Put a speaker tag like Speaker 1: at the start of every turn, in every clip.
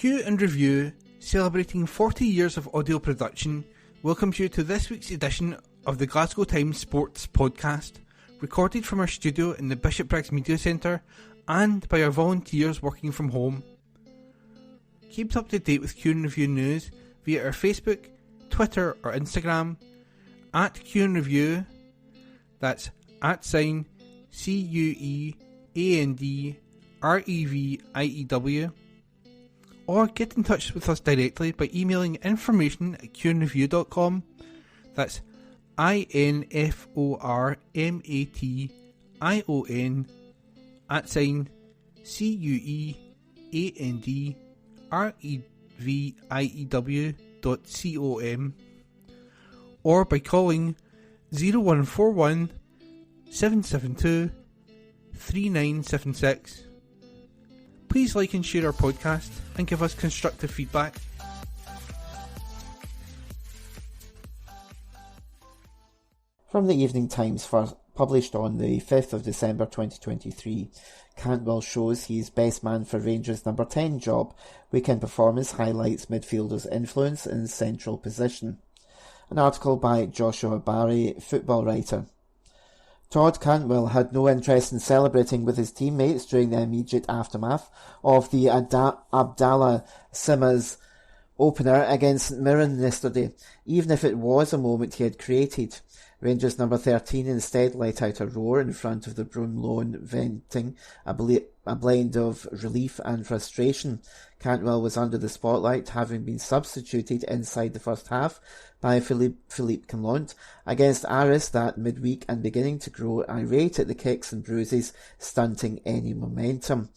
Speaker 1: Cue and Review, celebrating 40 years of audio production, welcomes you to this week's edition of the Glasgow Times Sports Podcast, recorded from our studio in the Bishopbriggs Media Centre and by our volunteers working from home. Keep up to date with Cue and Review news via our Facebook, Twitter or Instagram, at Cue and Review, that's @CUEANDREVIEW, or get in touch with us directly by emailing information@cueandreview.com, that's INFORMATION @CUEANDREVIEW.com, or by calling 0141 772 3976. Please like and share our podcast and give us constructive feedback.
Speaker 2: From the Evening Times, published on the 5th of December 2023, Cantwell shows he's best man for Rangers' number 10 job. Weekend performance highlights midfielder's influence in central position. An article by Joshua Barry, football writer. Todd Cantwell had no interest in celebrating with his teammates during the immediate aftermath of the Abdallah Simas opener against St Mirren yesterday, even if it was a moment he had created. Rangers number 13 instead let out a roar in front of the Broomloan, venting a blend of relief and frustration. Cantwell was under the spotlight, having been substituted inside the first half by Philippe Conlont against Aris that midweek, and beginning to grow irate at the kicks and bruises, stunting any momentum.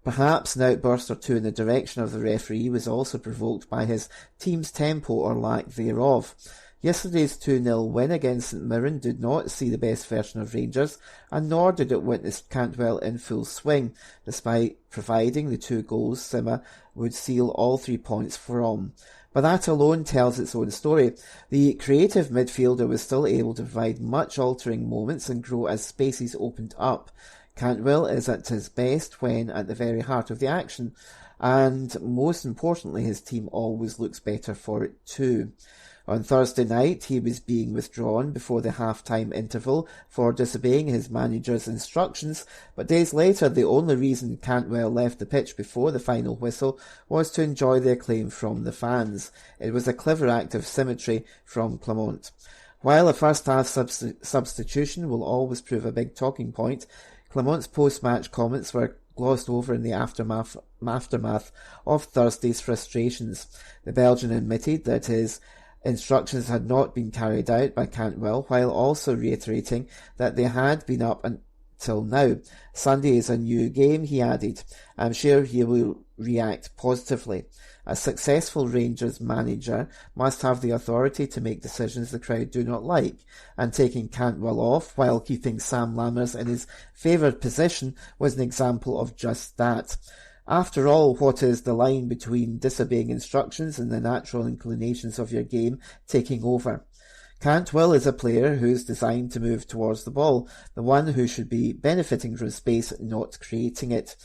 Speaker 2: Perhaps an outburst or two in the direction of the referee was also provoked by his team's tempo or lack thereof. Yesterday's 2-0 win against St Mirren did not see the best version of Rangers, and nor did it witness Cantwell in full swing, despite providing the 2 goals Sima would seal all 3 points from. But that alone tells its own story. The creative midfielder was still able to provide much altering moments and grow as spaces opened up. Cantwell is at his best when at the very heart of the action, and most importantly his team always looks better for it too. On Thursday night, he was being withdrawn before the half-time interval for disobeying his manager's instructions, but days later the only reason Cantwell left the pitch before the final whistle was to enjoy the acclaim from the fans. It was a clever act of symmetry from Clement. While a first-half substitution will always prove a big talking point, Clement's post-match comments were glossed over in the aftermath of Thursday's frustrations. The Belgian admitted that his instructions had not been carried out by Cantwell, while also reiterating that they had been up until now. Sunday is a new game, he added. I'm sure he will react positively. A successful Rangers manager must have the authority to make decisions the crowd do not like, and taking Cantwell off while keeping Sam Lammers in his favoured position was an example of just that. After all, what is the line between disobeying instructions and the natural inclinations of your game taking over? Cantwell is a player who is designed to move towards the ball, the one who should be benefiting from space, not creating it.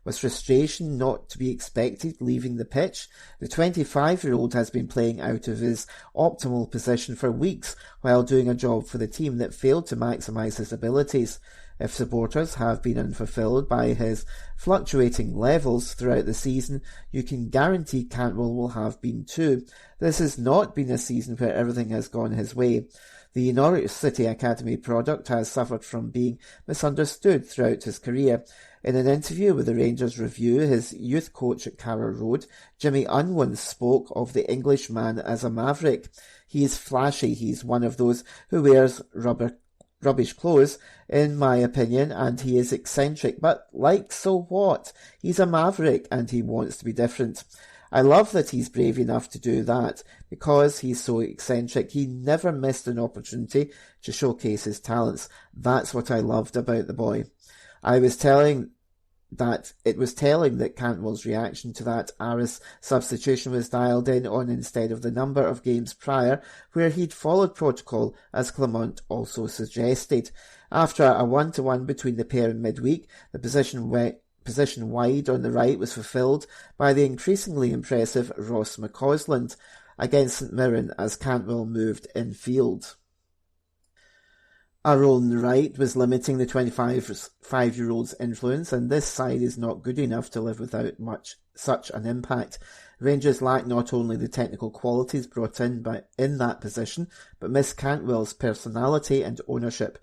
Speaker 2: Was frustration not to be expected leaving the pitch? The 25-year-old has been playing out of his optimal position for weeks while doing a job for the team that failed to maximise his abilities. If supporters have been unfulfilled by his fluctuating levels throughout the season, you can guarantee Cantwell will have been too. This has not been a season where everything has gone his way. The Norwich City Academy product has suffered from being misunderstood throughout his career. In an interview with the Rangers Review, his youth coach at Carrow Road, Jimmy Unwin, spoke of the Englishman as a maverick. He is flashy, he's one of those who wears rubbish clothes, in my opinion, and he is eccentric, but so what? He's a maverick and he wants to be different. I love that he's brave enough to do that. Because he's so eccentric, he never missed an opportunity to showcase his talents. That's what I loved about the boy. It was telling that Cantwell's reaction to that Aris substitution was dialed in on instead of the number of games prior where he'd followed protocol, as Clement also suggested. After a 1-to-1 between the pair in midweek, the position wide on the right was fulfilled by the increasingly impressive Ross McCausland against St Mirren as Cantwell moved infield. Our role on the right was limiting the 25-year-old's influence, and this side is not good enough to live without such an impact. Rangers lack not only the technical qualities brought in that position, but miss Cantwell's personality and ownership.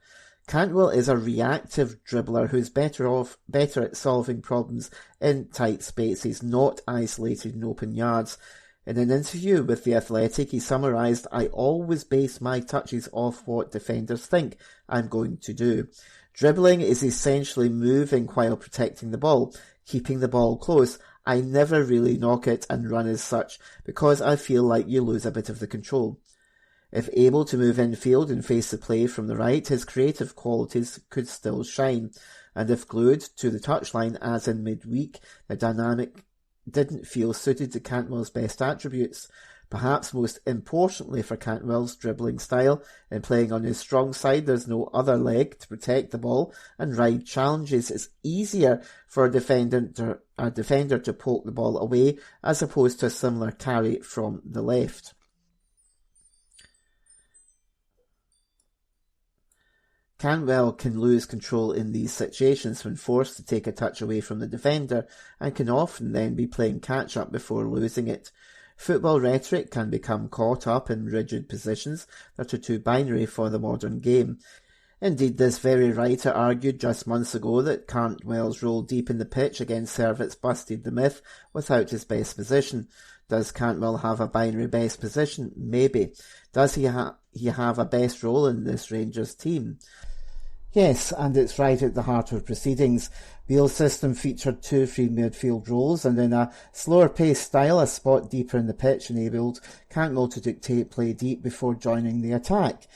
Speaker 2: Cantwell is a reactive dribbler who's better at solving problems in tight spaces, not isolated in open yards. In an interview with The Athletic, he summarised, "I always base my touches off what defenders think I'm going to do. Dribbling is essentially moving while protecting the ball, keeping the ball close. I never really knock it and run as such, because I feel like you lose a bit of the control." If able to move infield and face the play from the right, his creative qualities could still shine, and if glued to the touchline as in midweek, the dynamic didn't feel suited to Cantwell's best attributes. Perhaps most importantly for Cantwell's dribbling style, in playing on his strong side there's no other leg to protect the ball and ride challenges. It's easier for a defender to poke the ball away as opposed to a similar carry from the left. Cantwell can lose control in these situations when forced to take a touch away from the defender, and can often then be playing catch-up before losing it. Football rhetoric can become caught up in rigid positions that are too binary for the modern game. Indeed, this very writer argued just months ago that Cantwell's role deep in the pitch against Servets busted the myth without his best position. Does Cantwell have a binary best position? Maybe. Does he have a best role in this Rangers team? Yes, and it's right at the heart of proceedings. Beale's system featured two free midfield roles, and in a slower-paced style, a spot deeper in the pitch enabled Cantwell to dictate play deep before joining the attack.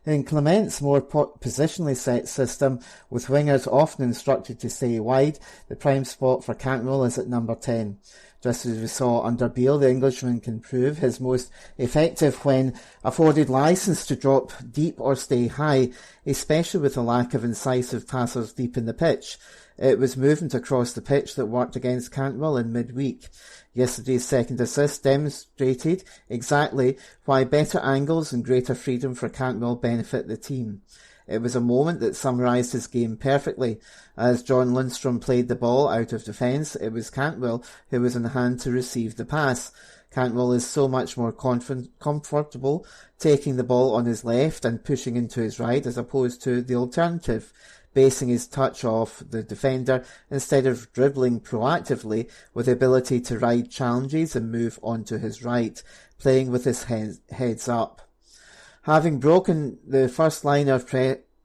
Speaker 2: In Clement's more positionally set system, with wingers often instructed to stay wide, the prime spot for Cantwell is at number 10. Just as we saw under Beale, the Englishman can prove his most effective when afforded licence to drop deep or stay high, especially with a lack of incisive passers deep in the pitch. It was movement across the pitch that worked against Cantwell in midweek. Yesterday's second assist demonstrated exactly why better angles and greater freedom for Cantwell benefit the team. It was a moment that summarised his game perfectly. As John Lundstrom played the ball out of defence, it was Cantwell who was in hand to receive the pass. Cantwell is so much more comfortable taking the ball on his left and pushing into his right as opposed to the alternative, basing his touch off the defender instead of dribbling proactively with the ability to ride challenges and move onto his right, playing with his heads up. Having broken the first line of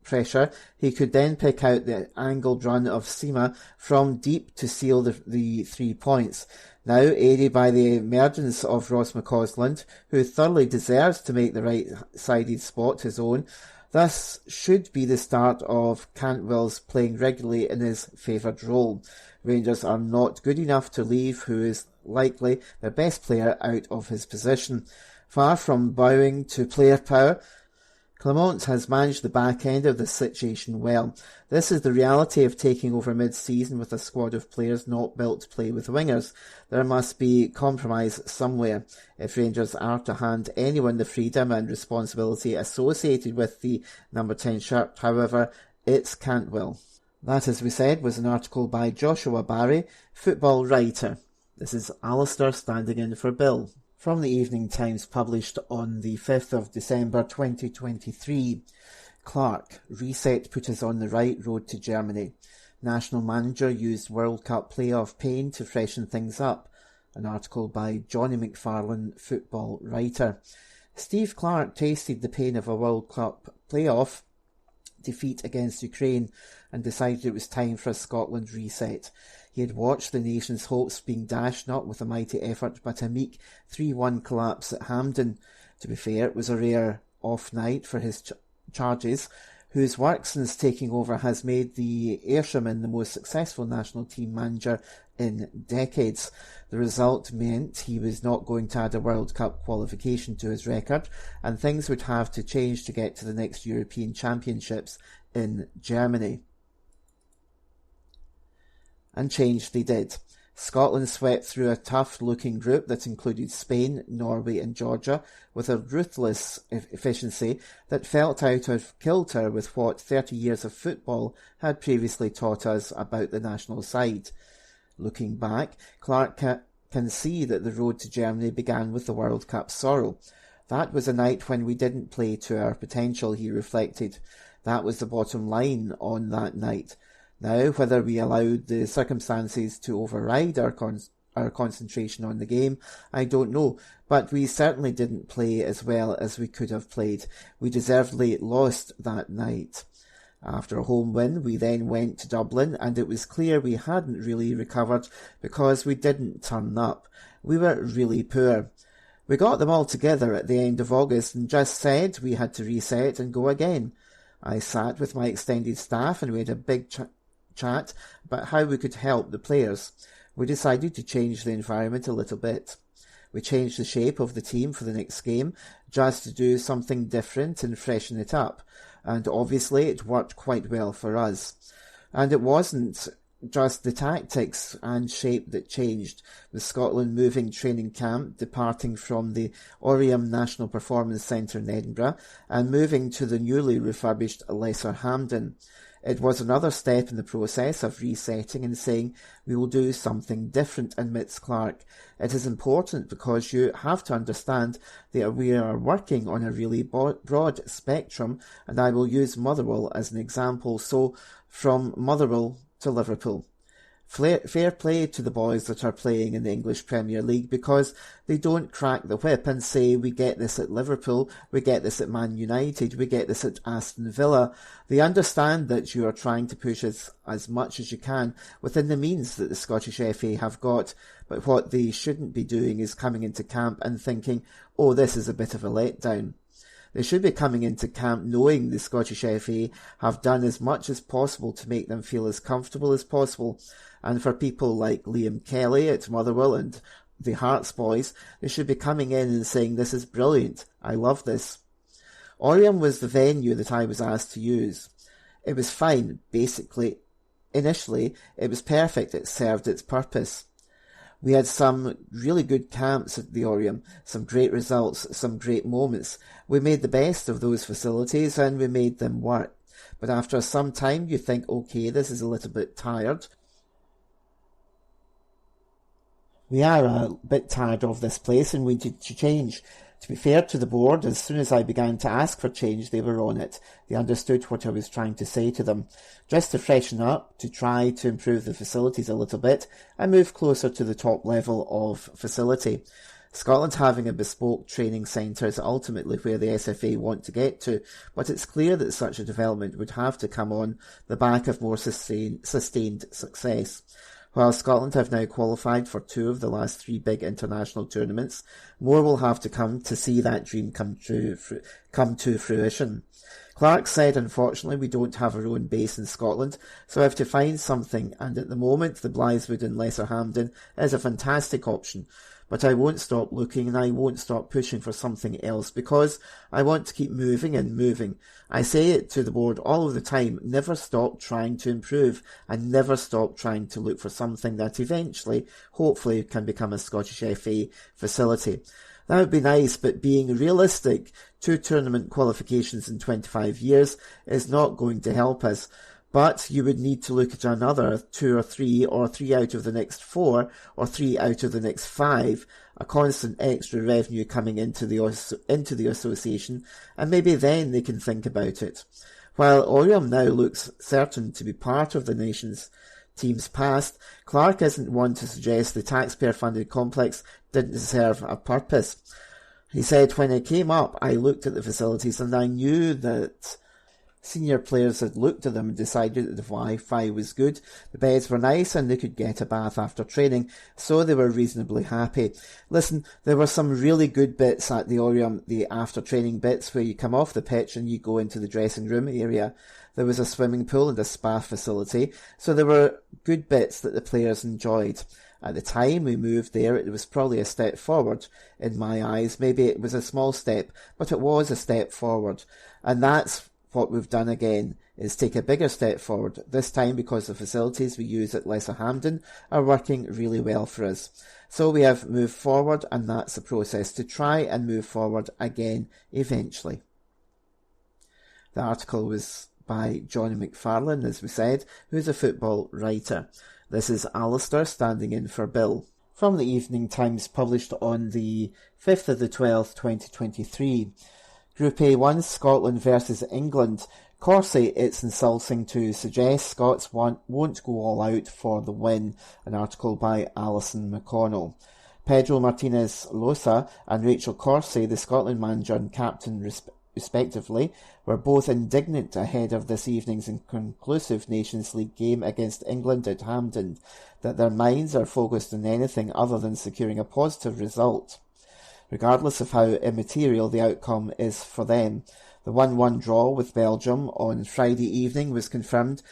Speaker 2: pressure, he could then pick out the angled run of Sima from deep to seal the 3 points. Now aided by the emergence of Ross McCausland, who thoroughly deserves to make the right-sided spot his own, this should be the start of Cantwell's playing regularly in his favoured role. Rangers are not good enough to leave who is likely their best player out of his position. Far from bowing to player power, Clement has managed the back end of the situation well. This is the reality of taking over mid-season with a squad of players not built to play with wingers. There must be compromise somewhere. If Rangers are to hand anyone the freedom and responsibility associated with the number 10 shirt, however, it's Cantwell. That, as we said, was an article by Joshua Barry, football writer. This is Alistair standing in for Bill. From the Evening Times, published on the 5th of December 2023, Clark, reset put us on the right road to Germany. National manager used World Cup playoff pain to freshen things up. An article by Johnny McFarlane, football writer. Steve Clark tasted the pain of a World Cup playoff defeat against Ukraine and decided it was time for a Scotland reset. He had watched the nation's hopes being dashed not with a mighty effort but a meek 3-1 collapse at Hampden. To be fair, it was a rare off night for his charges, whose work since taking over has made the Ayrshire the most successful national team manager in decades. The result meant he was not going to add a World Cup qualification to his record, and things would have to change to get to the next European Championships in Germany. And change they did. Scotland swept through a tough-looking group that included Spain, Norway and Georgia with a ruthless efficiency that felt out of kilter with what 30 years of football had previously taught us about the national side. Looking back, Clark can see that the road to Germany began with the World Cup sorrow. That was a night when we didn't play to our potential, he reflected. That was the bottom line on that night. Now, whether we allowed the circumstances to override our concentration on the game, I don't know, but we certainly didn't play as well as we could have played. We deservedly lost that night. After a home win, we then went to Dublin, and it was clear we hadn't really recovered because we didn't turn up. We were really poor. We got them all together at the end of August and just said we had to reset and go again. I sat with my extended staff and we had a big chat about how we could help the players. We decided to change the environment a little bit. We changed the shape of the team for the next game just to do something different and freshen it up. And obviously it worked quite well for us. And it wasn't just the tactics and shape that changed, with Scotland moving training camp, departing from the Oriam National Performance Centre in Edinburgh and moving to the newly refurbished Lesser Hampden. It was another step in the process of resetting and saying we will do something different, admits Clark. It is important because you have to understand that we are working on a really broad spectrum, and I will use Motherwell as an example. So, from Motherwell to Liverpool. Fair play to the boys that are playing in the English Premier League because they don't crack the whip and say we get this at Liverpool, we get this at Man United, we get this at Aston Villa. They understand that you are trying to push as much as you can within the means that the Scottish FA have got, but what they shouldn't be doing is coming into camp and thinking, oh, this is a bit of a letdown. They should be coming into camp knowing the Scottish FA have done as much as possible to make them feel as comfortable as possible. And for people like Liam Kelly at Motherwell and the Hearts boys, they should be coming in and saying, this is brilliant, I love this. Oriam was the venue that I was asked to use. It was fine, basically. Initially, it was perfect, it served its purpose. We had some really good camps at the Oriam, some great results, some great moments. We made the best of those facilities and we made them work. But after some time you think, okay, this is a little bit tired. We are a bit tired of this place and we need to change. To be fair to the board, as soon as I began to ask for change, they were on it. They understood what I was trying to say to them. Just to freshen up, to try to improve the facilities a little bit, and move closer to the top level of facility. Scotland having a bespoke training centre is ultimately where the SFA want to get to, but it's clear that such a development would have to come on the back of more sustained success. While Scotland have now qualified for 2 of the last 3 big international tournaments, more will have to come to see that dream come to fruition. Clark said, unfortunately, we don't have our own base in Scotland, so I have to find something, and at the moment the Blythwood in Lesser Hampden is a fantastic option. But I won't stop looking and I won't stop pushing for something else because I want to keep moving and moving. I say it to the board all of the time, never stop trying to improve and never stop trying to look for something that eventually, hopefully, can become a Scottish FA facility. That would be nice, but being realistic, 2 tournament qualifications in 25 years is not going to help us. But you would need to look at another 2 or 3, or 3 out of the next 4, or 3 out of the next 5, a constant extra revenue coming into the association, and maybe then they can think about it. While Oriam now looks certain to be part of the nation's team's past, Clark isn't one to suggest the taxpayer-funded complex didn't serve a purpose. He said, when I came up, I looked at the facilities and I knew that senior players had looked at them and decided that the Wi-Fi was good, the beds were nice and they could get a bath after training, so they were reasonably happy. Listen, there were some really good bits at the Oriam, the after training bits where you come off the pitch and you go into the dressing room area. There was a swimming pool and a spa facility, so there were good bits that the players enjoyed. At the time we moved there, it was probably a step forward. In my eyes, maybe it was a small step, but it was a step forward. And that's what we've done again. is take a bigger step forward, this time because the facilities we use at Lesser Hampden are working really well for us. So we have moved forward, and that's the process, to try and move forward again eventually. The article was by Johnny McFarlane, as we said, who's a football writer. This is Alistair standing in for Bill. From the Evening Times, published on the 5th of the 12th, 2023. Group A1, Scotland versus England. Corsie, it's insulting to suggest Scots won't go all out for the win. An article by Alison McConnell. Pedro Martinez Losa and Rachel Corsie, the Scotland manager and captain respectively, were both indignant ahead of this evening's inconclusive Nations League game against England at Hampden, that their minds are focused on anything other than securing a positive result, regardless of how immaterial the outcome is for them. The 1-1 draw with Belgium on Friday evening was confirmed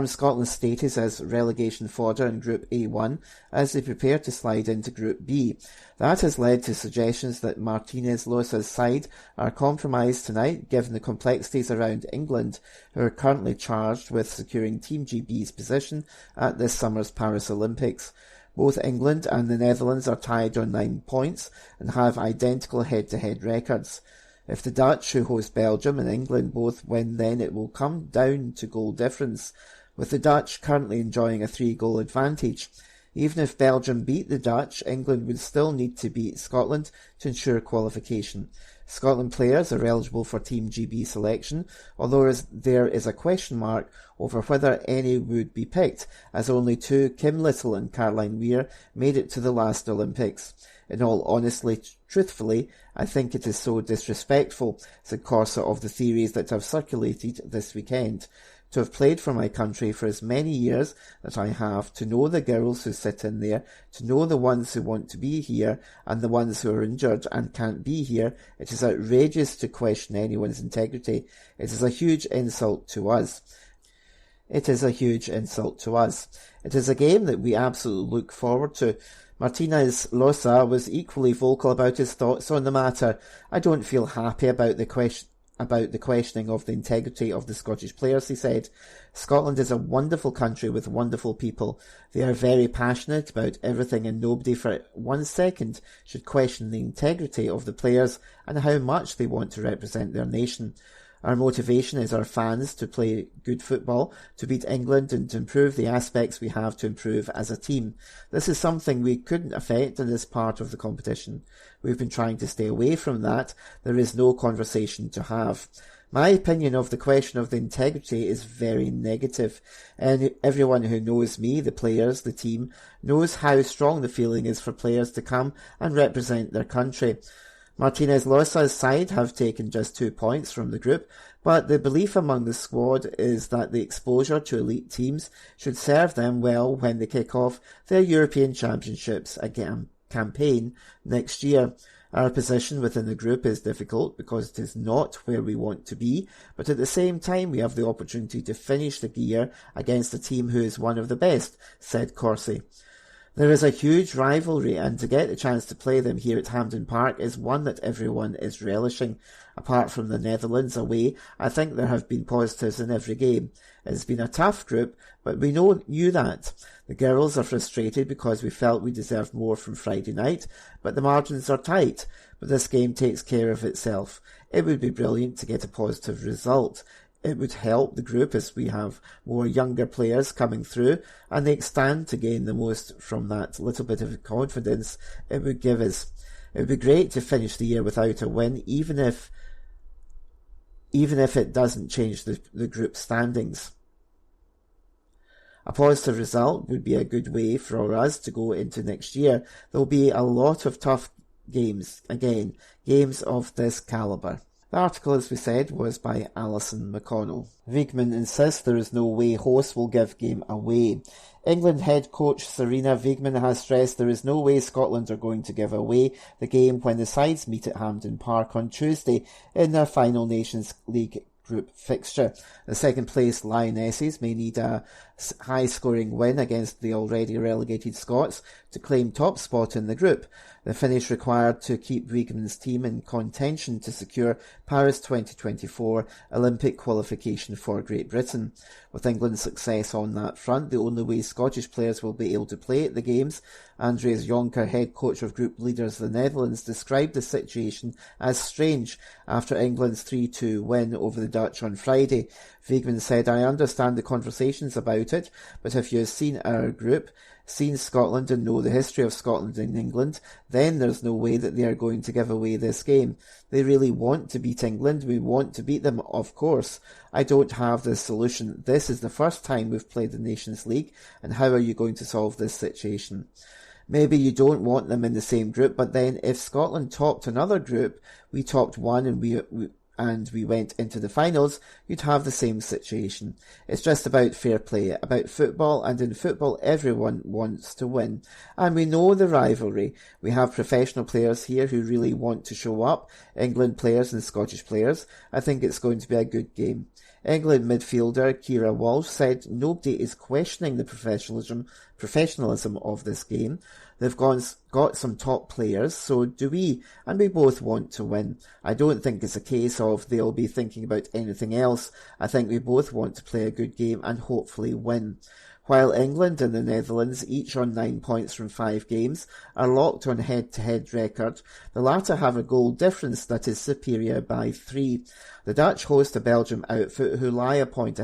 Speaker 2: Scotland's status as relegation fodder in Group A1 as they prepare to slide into Group B. That has led to suggestions that Martinez-Losa's side are compromised tonight given the complexities around England, who are currently charged with securing Team GB's position at this summer's Paris Olympics. Both England and the Netherlands are tied on 9 points and have identical head-to-head records. If the Dutch, who host Belgium, and England both win, then it will come down to goal difference, with the Dutch currently enjoying a 3-goal advantage. Even if Belgium beat the Dutch, England would still need to beat Scotland to ensure qualification. Scotland players are eligible for Team GB selection, although there is a question mark over whether any would be picked, as only 2, Kim Little and Caroline Weir, made it to the last Olympics. In all honesty, truthfully, I think it is so disrespectful, said Corsa, of the theories that have circulated this weekend. To have played for my country for as many years that I have, to know the girls who sit in there, to know the ones who want to be here and the ones who are injured and can't be here, it is outrageous to question anyone's integrity. It is a huge insult to us. It is a huge insult to us. It is a game that we absolutely look forward to. Martinez Losa was equally vocal about his thoughts on the matter. I don't feel happy about the questioning of the integrity of the Scottish players, he said. Scotland is a wonderful country with wonderful people. They are very passionate about everything, and nobody for 1 second should question the integrity of the players and how much they want to represent their nation. Our motivation is our fans to play good football, to beat England and to improve the aspects we have to improve as a team. This is something we couldn't affect in this part of the competition. We've been trying to stay away from that. There is no conversation to have. My opinion of the question of the integrity is very negative, and everyone who knows me, the players, the team, knows how strong the feeling is for players to come and represent their country. Martinez Losa's side have taken just 2 points from the group, but the belief among the squad is that the exposure to elite teams should serve them well when they kick off their European Championships campaign next year. Our position within the group is difficult because it is not where we want to be, but at the same time we have the opportunity to finish the year against a team who is one of the best, said Corsie. There is a huge rivalry, and to get the chance to play them here at Hampden Park is one that everyone is relishing. Apart from the Netherlands away, I think there have been positives in every game. It has been a tough group, but we knew that. The girls are frustrated because we felt we deserved more from Friday night, but the margins are tight. But this game takes care of itself. It would be brilliant to get a positive result. It would help the group as we have more younger players coming through, and they stand to gain the most from that little bit of confidence it would give us. It would be great to finish the year without a win, even if it doesn't change the group standings. A positive result would be a good way for us to go into next year. There will be a lot of tough games, games of this calibre. The article, as we said, was by Alison McConnell. Wiegman insists there is no way hosts will give game away. England head coach Sarina Wiegman has stressed there is no way Scotland are going to give away the game when the sides meet at Hampden Park on Tuesday in their final Nations League group fixture. The second place Lionesses may need a high-scoring win against the already relegated Scots to claim top spot in the group. The finish required to keep Wiegman's team in contention to secure Paris 2024 Olympic qualification for Great Britain. With England's success on that front, the only way Scottish players will be able to play at the Games, Andries Jonker, head coach of group leaders the Netherlands, described the situation as strange after England's 3-2 win over the Dutch on Friday. Wiegman said, "I understand the conversations about it, but if you have seen our group, seen Scotland and know the history of Scotland and England, then there's no way that they are going to give away this game. They really want to beat England. We want to beat them, of course. I don't have the solution. This is the first time we've played the Nations League, and how are you going to solve this situation? Maybe you don't want them in the same group, but then if Scotland topped another group, we topped one and we went into the finals, you'd have the same situation. It's just about fair play, about football, and in football everyone wants to win. And we know the rivalry. We have professional players here who really want to show up, England players and Scottish players. I think it's going to be a good game." England midfielder Kira Walsh said nobody is questioning the professionalism of this game. They've got some top players, so do we, and we both want to win. I don't think it's a case of they'll be thinking about anything else. I think we both want to play a good game and hopefully win. While England and the Netherlands, each on 9 points from 5 games, are locked on head-to-head record, the latter have a goal difference that is superior by 3. The Dutch host a Belgium outfit who lie a point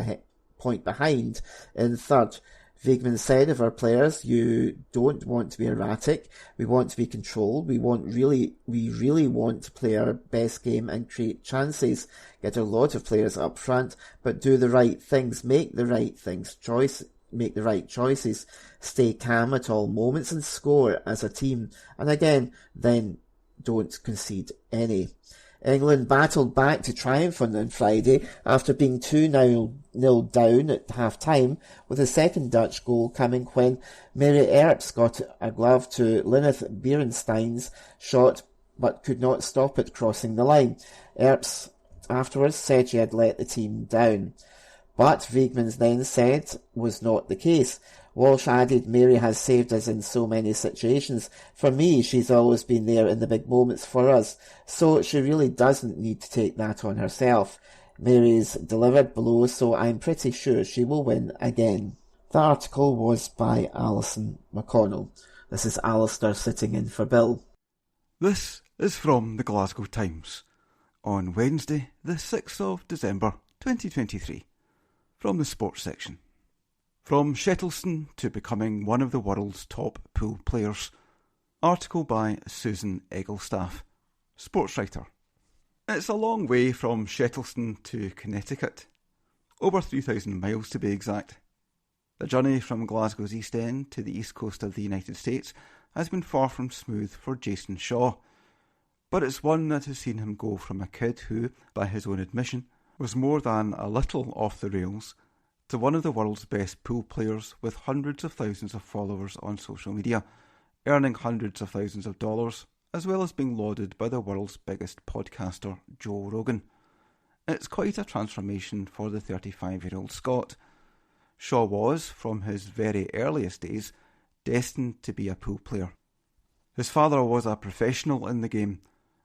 Speaker 2: behind in third. Wiegman said of our players, "You don't want to be erratic. We want to be controlled. We really want to play our best game and create chances. Get a lot of players up front, but do the right things, make the right choices, stay calm at all moments and score as a team. And again, then don't concede any." England battled back to triumph on Friday after being 2-0 down at half-time, with the second Dutch goal coming when Mary Earps got a glove to Lineth Beerenstein's shot but could not stop it crossing the line. Earps afterwards said she had let the team down. But Wiegman then said was not the case. Walsh added, "Mary has saved us in so many situations. For me, she's always been there in the big moments for us, so she really doesn't need to take that on herself. Mary's delivered below, so I'm pretty sure she will win again." The article was by Alison McConnell. This is Alistair sitting in for Bill.
Speaker 1: This is from the Glasgow Times on Wednesday, the 6th of December 2023. From the sports section. From Shettleston to becoming one of the world's top pool players. Article by Susan Egglestaff, sports writer. It's a long way from Shettleston to Connecticut. Over 3,000 miles to be exact. The journey from Glasgow's East End to the east coast of the United States has been far from smooth for Jason Shaw. But it's one that has seen him go from a kid who, by his own admission, was more than a little off the rails, to one of the world's best pool players with hundreds of thousands of followers on social media, earning hundreds of thousands of dollars, as well as being lauded by the world's biggest podcaster, Joe Rogan. It's quite a transformation for the 35-year-old Scot. Shaw was, from his very earliest days, destined to be a pool player. His father was a professional in the game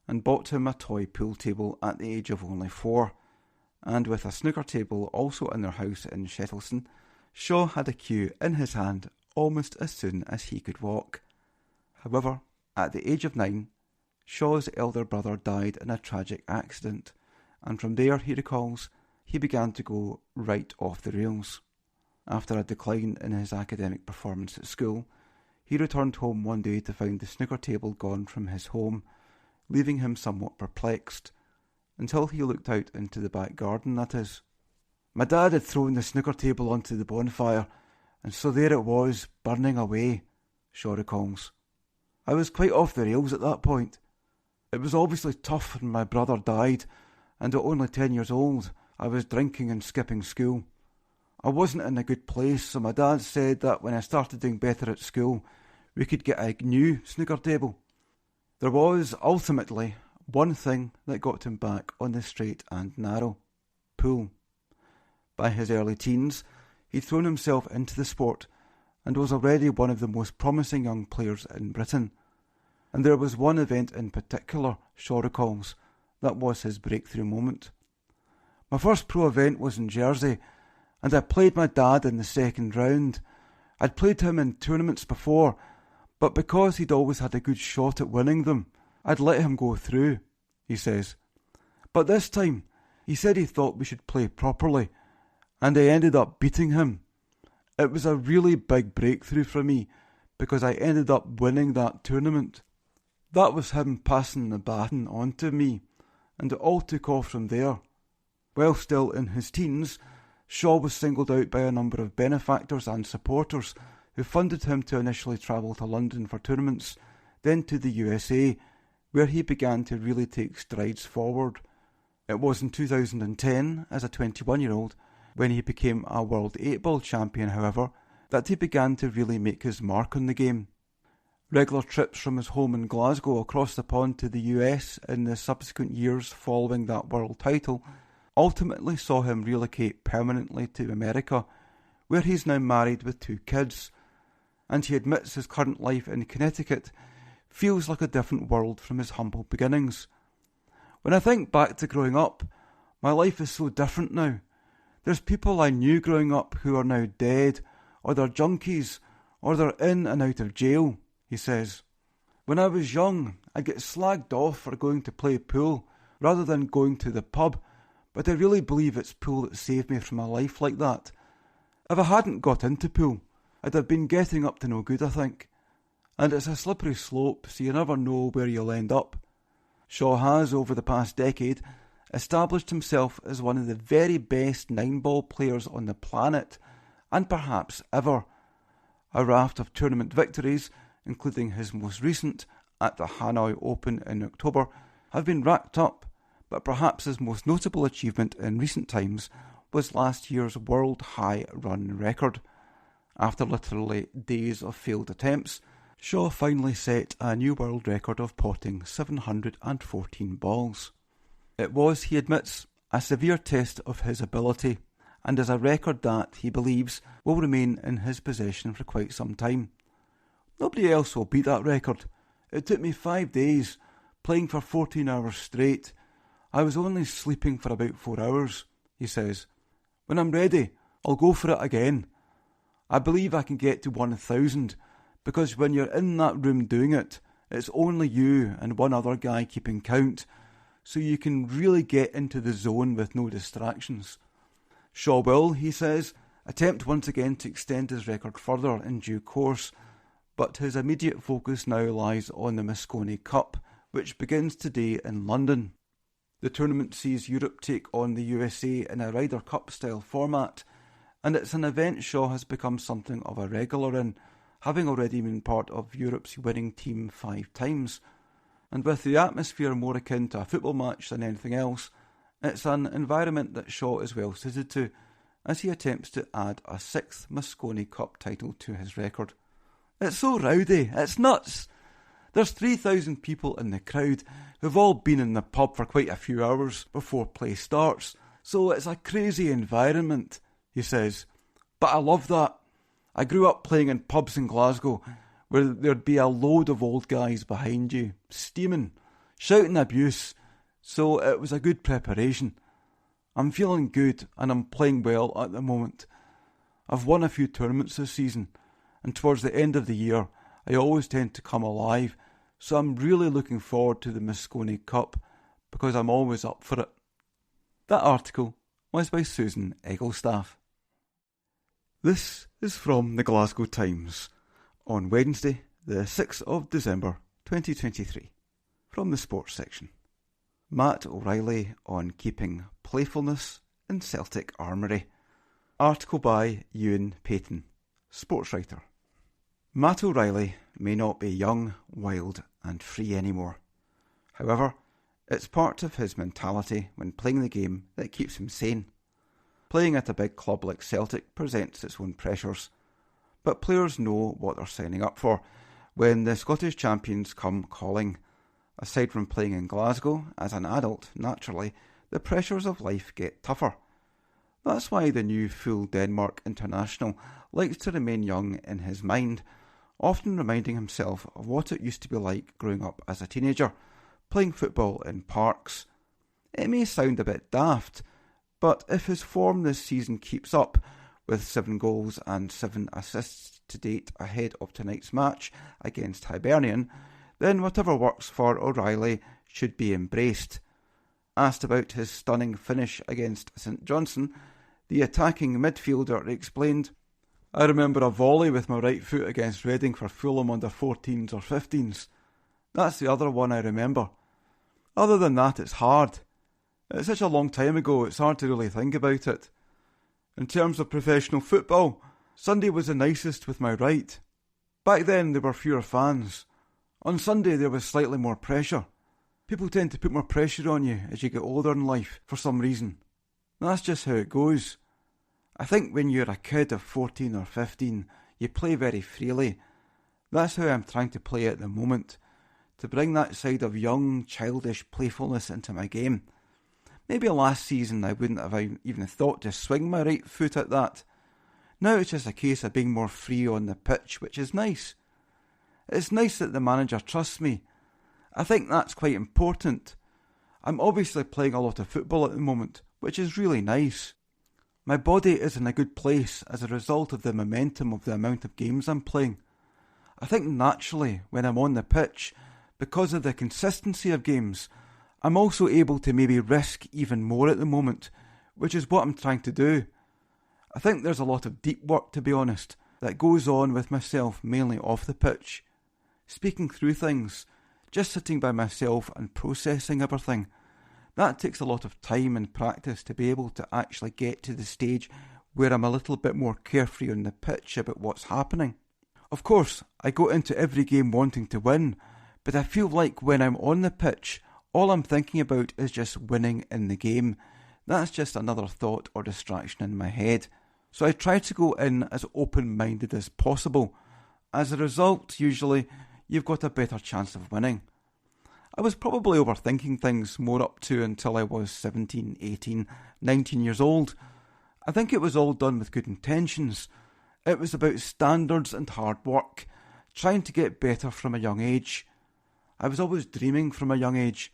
Speaker 1: and bought him a toy pool table at the age of only 4. And with a snooker table also in their house in Shettleston, Shaw had a cue in his hand almost as soon as he could walk. However, at the age of 9, Shaw's elder brother died in a tragic accident, and from there, he recalls, he began to go right off the rails. After a decline in his academic performance at school, he returned home one day to find the snooker table gone from his home, leaving him somewhat perplexed, until he looked out into the back garden, that is. "My dad had thrown the snooker table onto the bonfire, and so there it was, burning away," Shaw recalls. "I was quite off the rails at that point. It was obviously tough when my brother died, and at only 10 years old, I was drinking and skipping school. I wasn't in a good place, so my dad said that when I started doing better at school, we could get a new snooker table. There was, ultimately, one thing that got him back on the straight and narrow: pool. By his early teens,
Speaker 3: he'd thrown himself into the sport and was already one of the most promising young players in Britain. And there was one event in particular, Shaw recalls, that was his breakthrough moment. My first pro event was in Jersey, and I played my dad in the second round. I'd played him in tournaments before, but because he'd always had a good shot at winning them, I'd let him go through, he says. But this time, he said he thought we should play properly, and I ended up beating him. It was a really big breakthrough for me, because I ended up winning that tournament. That was him passing the baton on to me, and it all took off from there. While still in his teens, Shaw was singled out by a number of benefactors and supporters who funded him to initially travel to London for tournaments, then to the USA, where he began to really take strides forward. It was in 2010, as a 21-year-old, when he became a World 8-Ball champion, however, that he began to really make his mark on the game. Regular trips from his home in Glasgow across the pond to the US in the subsequent years following that world title ultimately saw him relocate permanently to America, where he's now married with 2 kids, and he admits his current life in Connecticut feels like a different world from his humble beginnings. When I think back to growing up, my life is so different now. There's people I knew growing up who are now dead, or they're junkies, or they're in and out of jail, he says. When I was young, I'd get slagged off for going to play pool rather than going to the pub, but I really believe it's pool that saved me from a life like that. If I hadn't got into pool, I'd have been getting up to no good, I think. And it's a slippery slope, so you never know where you'll end up. Shaw has, over the past decade, established himself as one of the very best 9-ball players on the planet, and perhaps ever. A raft of tournament victories, including his most recent at the Hanoi Open in October, have been racked up, but perhaps his most notable achievement in recent times was last year's world high run record. After literally days of failed attempts, Shaw finally set a new world record of potting 714 balls. It was, he admits, a severe test of his ability, and is a record that, he believes, will remain in his possession for quite some time. Nobody else will beat that record. It took me 5 days, playing for 14 hours straight. I was only sleeping for about 4 hours, he says. When I'm ready, I'll go for it again. I believe I can get to 1,000, because when you're in that room doing it, it's only you and one other guy keeping count, so you can really get into the zone with no distractions. Shaw will, he says, attempt once again to extend his record further in due course, but his immediate focus now lies on the Mosconi Cup, which begins today in London. The tournament sees Europe take on the USA in a Ryder Cup style format, and it's an event Shaw has become something of a regular in, having already been part of Europe's winning team 5 times. And with the atmosphere more akin to a football match than anything else, it's an environment that Shaw is well suited to, as he attempts to add a 6th Mosconi Cup title to his record. It's so rowdy, it's nuts! There's 3,000 people in the crowd who've all been in the pub for quite a few hours before play starts, so it's a crazy environment, he says. But I love that. I grew up playing in pubs in Glasgow where there'd be a load of old guys behind you, steaming, shouting abuse, so it was a good preparation. I'm feeling good and I'm playing well at the moment. I've won a few tournaments this season, and towards the end of the year I always tend to come alive, so I'm really looking forward to the Mosconi Cup because I'm always up for it. That article was by Susan Egglestaff. This is from the Glasgow Times on Wednesday, the 6th of December 2023, from the sports section. Matt O'Reilly on keeping playfulness in Celtic Armoury. Article by Ewan Payton, sports writer. Matt O'Reilly may not be young, wild and free anymore. However, it's part of his mentality when playing the game that keeps him sane. Playing at a big club like Celtic presents its own pressures, but players know what they're signing up for when the Scottish champions come calling. Aside from playing in Glasgow, as an adult, naturally, the pressures of life get tougher. That's why the new full Denmark international likes to remain young in his mind, often reminding himself of what it used to be like growing up as a teenager, playing football in parks. It may sound a bit daft, but if his form this season keeps up, with 7 goals and 7 assists to date ahead of tonight's match against Hibernian, then whatever works for O'Reilly should be embraced. Asked about his stunning finish against St Johnstone, the attacking midfielder explained, "I remember a volley with my right foot against Reading for Fulham under 14s or 15s. That's the other one I remember. Other than that, it's hard. It's such a long time ago, it's hard to really think about it. In terms of professional football, Sunday was the nicest with my right. Back then there were fewer fans. On Sunday there was slightly more pressure. People tend to put more pressure on you as you get older in life for some reason. That's just how it goes. I think when you're a kid of 14 or 15, you play very freely. That's how I'm trying to play at the moment, to bring that side of young, childish playfulness into my game. Maybe last season I wouldn't have even thought to swing my right foot at that. Now it's just a case of being more free on the pitch, which is nice. It's nice that the manager trusts me. I think that's quite important. I'm obviously playing a lot of football at the moment, which is really nice. My body is in a good place as a result of the momentum of the amount of games I'm playing. I think naturally, when I'm on the pitch, because of the consistency of games, I'm also able to maybe risk even more at the moment, which is what I'm trying to do. I think there's a lot of deep work, to be honest, that goes on with myself mainly off the pitch. Speaking through things, just sitting by myself and processing everything. That takes a lot of time and practice to be able to actually get to the stage where I'm a little bit more carefree on the pitch about what's happening. Of course, I go into every game wanting to win, but I feel like when I'm on the pitch, all I'm thinking about is just winning in the game. That's just another thought or distraction in my head. So I try to go in as open-minded as possible. As a result, usually, you've got a better chance of winning. I was probably overthinking things more up to until I was 17, 18, 19 years old. I think it was all done with good intentions. It was about standards and hard work, trying to get better from a young age. I was always dreaming from a young age.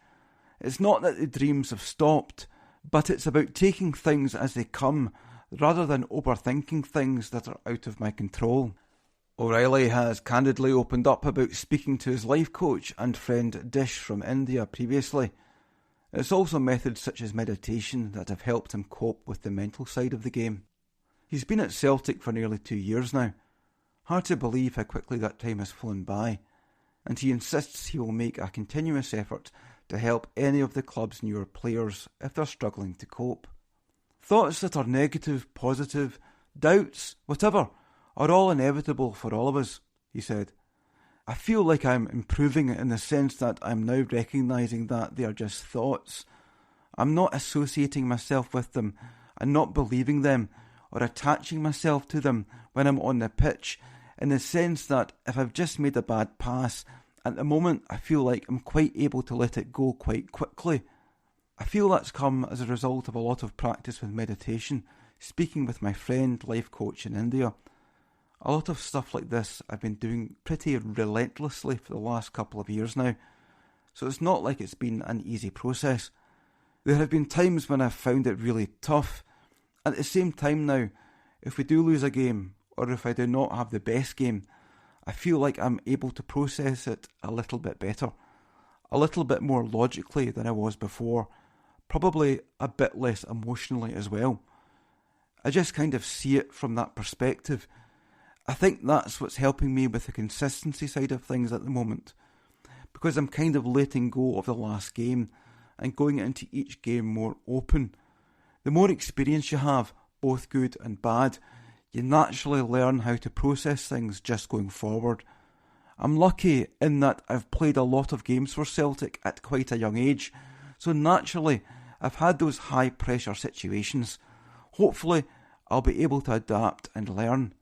Speaker 3: It's not that the dreams have stopped, but it's about taking things as they come, rather than overthinking things that are out of my control. O'Reilly has candidly opened up about speaking to his life coach and friend Dish from India previously. It's also methods such as meditation that have helped him cope with the mental side of the game. He's been at Celtic for nearly 2 years now. Hard to believe how quickly that time has flown by, and he insists he will make a continuous effort to help any of the club's newer players if they're struggling to cope. Thoughts that are negative, positive, doubts, whatever, are all inevitable for all of us, he said. I feel like I'm improving in the sense that I'm now recognising that they are just thoughts. I'm not associating myself with them and not believing them or attaching myself to them when I'm on the pitch, in the sense that if I've just made a bad pass, at the moment I feel like I'm quite able to let it go quite quickly. I feel that's come as a result of a lot of practice with meditation, speaking with my friend, life coach in India. A lot of stuff like this I've been doing pretty relentlessly for the last couple of years now, so it's not like it's been an easy process. There have been times when I've found it really tough. At the same time now, if we do lose a game, or if I do not have the best game, I feel like I'm able to process it a little bit better, a little bit more logically than I was before, probably a bit less emotionally as well. I just kind of see it from that perspective. I think that's what's helping me with the consistency side of things at the moment, because I'm kind of letting go of the last game and going into each game more open. The more experience you have, both good and bad, you naturally learn how to process things just going forward. I'm lucky in that I've played a lot of games for Celtic at quite a young age, so naturally I've had those high pressure situations. Hopefully I'll be able to adapt and learn.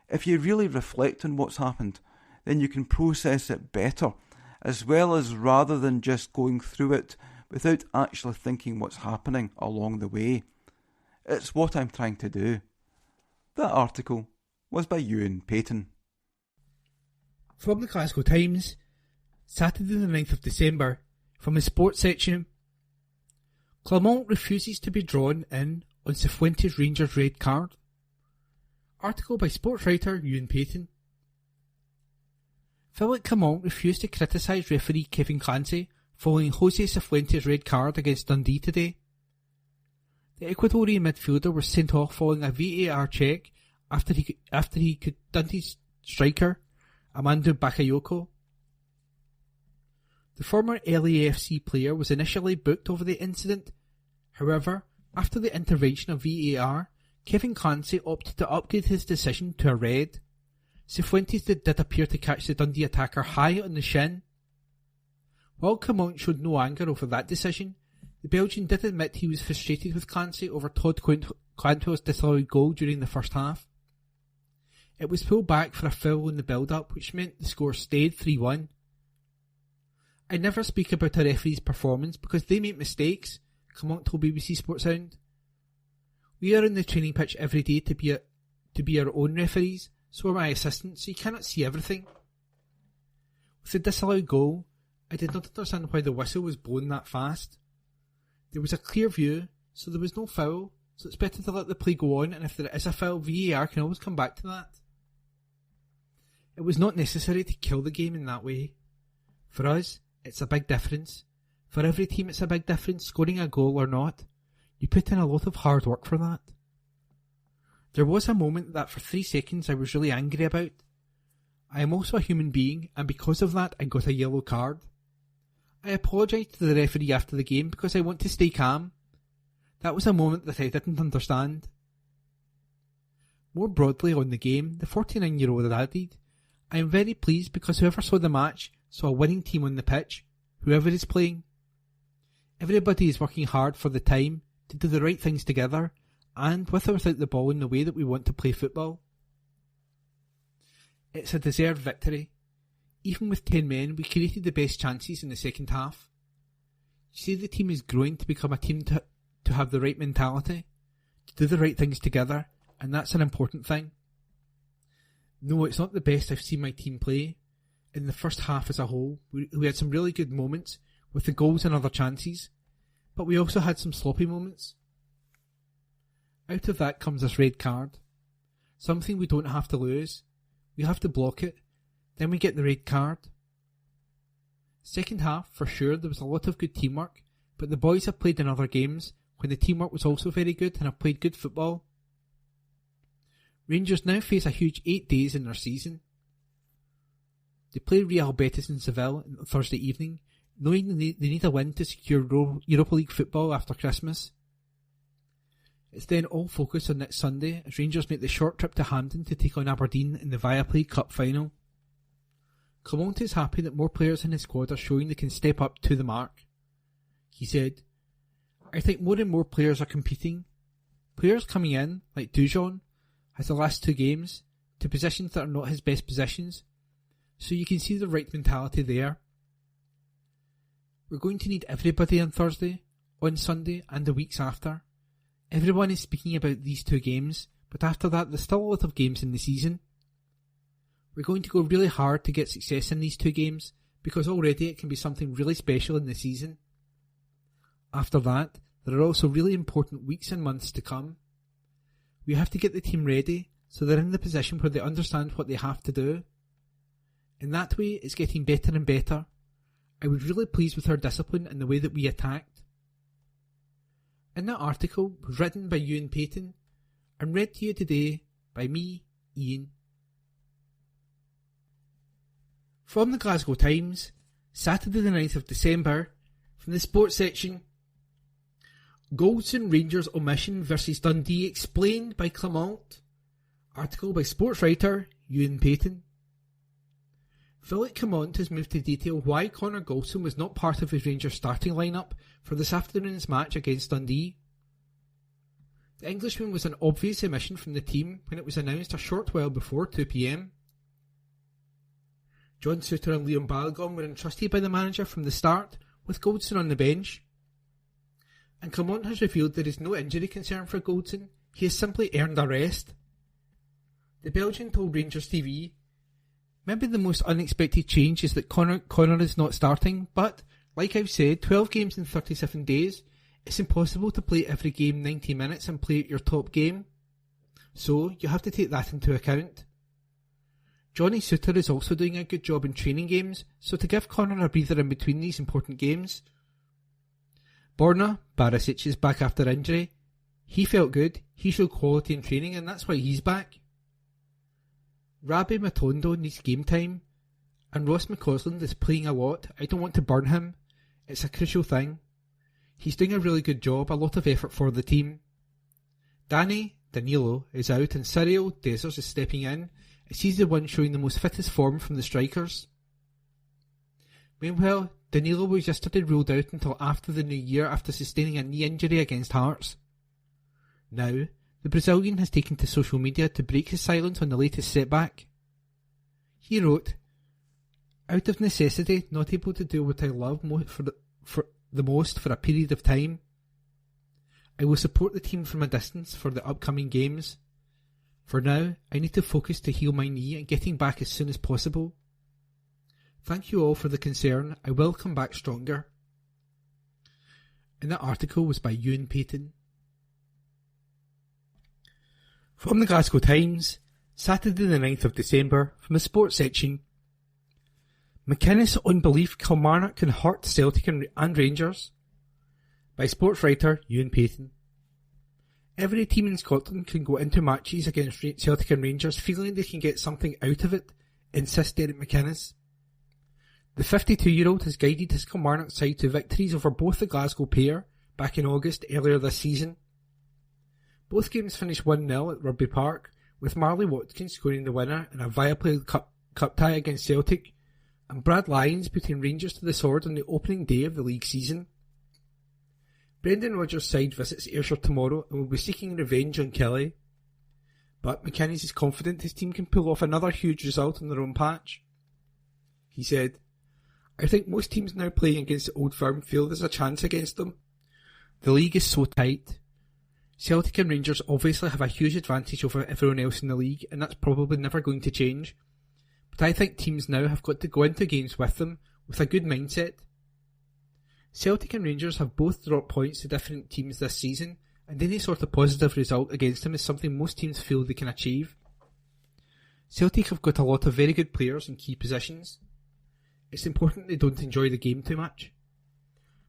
Speaker 3: If you really reflect on what's happened, then you can process it better, as well as rather than just going through it without actually thinking what's happening along the way. It's what I'm trying to do. That article was by Ewan Payton.
Speaker 1: From the Glasgow Times, Saturday the 9th of December, from the sports section. Clermont refuses to be drawn in on Cifuentes Rangers red card. Article by sports writer Ewan Payton. Philip Clermont refused to criticise referee Kevin Clancy following Jose Cifuentes' red card against Dundee today. The Ecuadorian midfielder was sent off following a VAR check after he could Dundee's striker, Armando Bakayoko. The former LAFC player was initially booked over the incident. However, after the intervention of VAR, Kevin Clancy opted to upgrade his decision to a red. Cifuentes did appear to catch the Dundee attacker high on the shin. While Clermont showed no anger over that decision, the Belgian did admit he was frustrated with Clancy over Todd Cantwell's disallowed goal during the first half. It was pulled back for a foul in the build-up, which meant the score stayed 3-1. I never speak about a referee's performance because they make mistakes, Clermont told BBC Sport Sound. We are in the training pitch every day to be our own referees, so are my assistants, so you cannot see everything. With the disallowed goal, I did not understand why the whistle was blown that fast. There was a clear view, so there was no foul, so it's better to let the play go on, and if there is a foul, VAR can always come back to that. It was not necessary to kill the game in that way. For us, it's a big difference. For every team it's a big difference, scoring a goal or not. You put in a lot of hard work for that. There was a moment that for 3 seconds I was really angry about. I am also a human being, and because of that I got a yellow card. I apologised to the referee after the game because I want to stay calm. That was a moment that I didn't understand. More broadly on the game, the 49-year-old added, I am very pleased because whoever saw the match saw a winning team on the pitch, whoever is playing. Everybody is working hard for the time to do the right things together, and with or without the ball in the way that we want to play football. It's a deserved victory. Even with 10 men, we created the best chances in the second half. You see, the team is growing to become a team to have the right mentality, to do the right things together, and that's an important thing. No, it's not the best I've seen my team play. In the first half as a whole, we had some really good moments with the goals and other chances, but we also had some sloppy moments. Out of that comes this red card. Something we don't have to lose. We have to block it. Then we get the red card. Second half, for sure, there was a lot of good teamwork, but the boys have played in other games when the teamwork was also very good and have played good football. Rangers now face a huge 8 days in their season. They play Real Betis in Seville on Thursday evening, knowing they need a win to secure Europa League football after Christmas. It's then all focused on next Sunday as Rangers make the short trip to Hampden to take on Aberdeen in the Viaplay Cup final. Clermont is happy that more players in his squad are showing they can step up to the mark. He said, I think more and more players are competing. Players coming in, like Dujon, has the last 2 games, to positions that are not his best positions, so you can see the right mentality there. We're going to need everybody on Thursday, on Sunday and the weeks after. Everyone is speaking about these 2 games, but after that there's still a lot of games in the season. We're going to go really hard to get success in these 2 games, because already it can be something really special in the season. After that, there are also really important weeks and months to come. We have to get the team ready, so they're in the position where they understand what they have to do. In that way, it's getting better and better. I was really pleased with our discipline and the way that we attacked. And that article was written by Ewan Payton and read to you today by me, Ian. From the Glasgow Times, Saturday the 9th of December, from the sports section. Goldson Rangers omission versus Dundee explained by Clermont. Article by sports writer Ewan Payton. Philip Clermont has moved to detail why Connor Goldson was not part of his Rangers starting lineup for this afternoon's match against Dundee. The Englishman was an obvious omission from the team when it was announced a short while before 2 p.m. John Souttar and Liam Balogun were entrusted by the manager from the start, with Goldson on the bench. and Clermont has revealed there is no injury concern for Goldson. He has simply earned a rest. The Belgian told Rangers TV, "Maybe the most unexpected change is that Connor is not starting, but, like I've said, 12 games in 37 days, it's impossible to play every game 90 minutes and play at your top game. So, you have to take that into account. Johnny Suter is also doing a good job in training games, so to give Connor a breather in between these important games. Borna Barisic is back after injury. He felt good, he showed quality in training, and that's why he's back. Rabbi Matondo needs game time, and Ross McCausland is playing a lot. I don't want to burn him. It's a crucial thing. He's doing a really good job, a lot of effort for the team. Danilo is out and Cyril Dessers is stepping in, as he's the one showing the most fittest form from the strikers. Meanwhile, Danilo was yesterday ruled out until after the new year after sustaining a knee injury against Hearts. Now, the Brazilian has taken to social media to break his silence on the latest setback. He wrote, "Out of necessity, not able to do what I love for the most for a period of time. I will support the team from a distance for the upcoming games. For now, I need to focus to heal my knee and getting back as soon as possible. Thank you all for the concern. I will come back stronger." And that article was by Ewan Payton. From the Glasgow Times, Saturday the 9th of December, from the sports section. McInnes on belief Kilmarnock can hurt Celtic and Rangers. By sports writer Ewan Payton. Every team in Scotland can go into matches against Celtic and Rangers feeling they can get something out of it, insists Derek McInnes. The 52-year-old has guided his Kilmarnock side to victories over both the Glasgow pair back in August earlier this season. Both games finished 1-0 at Rugby Park, with Marley Watkins scoring the winner in a Viaplay Cup tie against Celtic, and Brad Lyons putting Rangers to the sword on the opening day of the league season. Brendan Rodgers' side visits Ayrshire tomorrow and will be seeking revenge on Kelly. But McInnes is confident his team can pull off another huge result on their own patch. He said, "I think most teams now playing against the Old Firm feel there's a chance against them. The league is so tight. Celtic and Rangers obviously have a huge advantage over everyone else in the league, and that's probably never going to change. But I think teams now have got to go into games with them with a good mindset. Celtic and Rangers have both dropped points to different teams this season, and any sort of positive result against them is something most teams feel they can achieve. Celtic have got a lot of very good players in key positions. It's important they don't enjoy the game too much.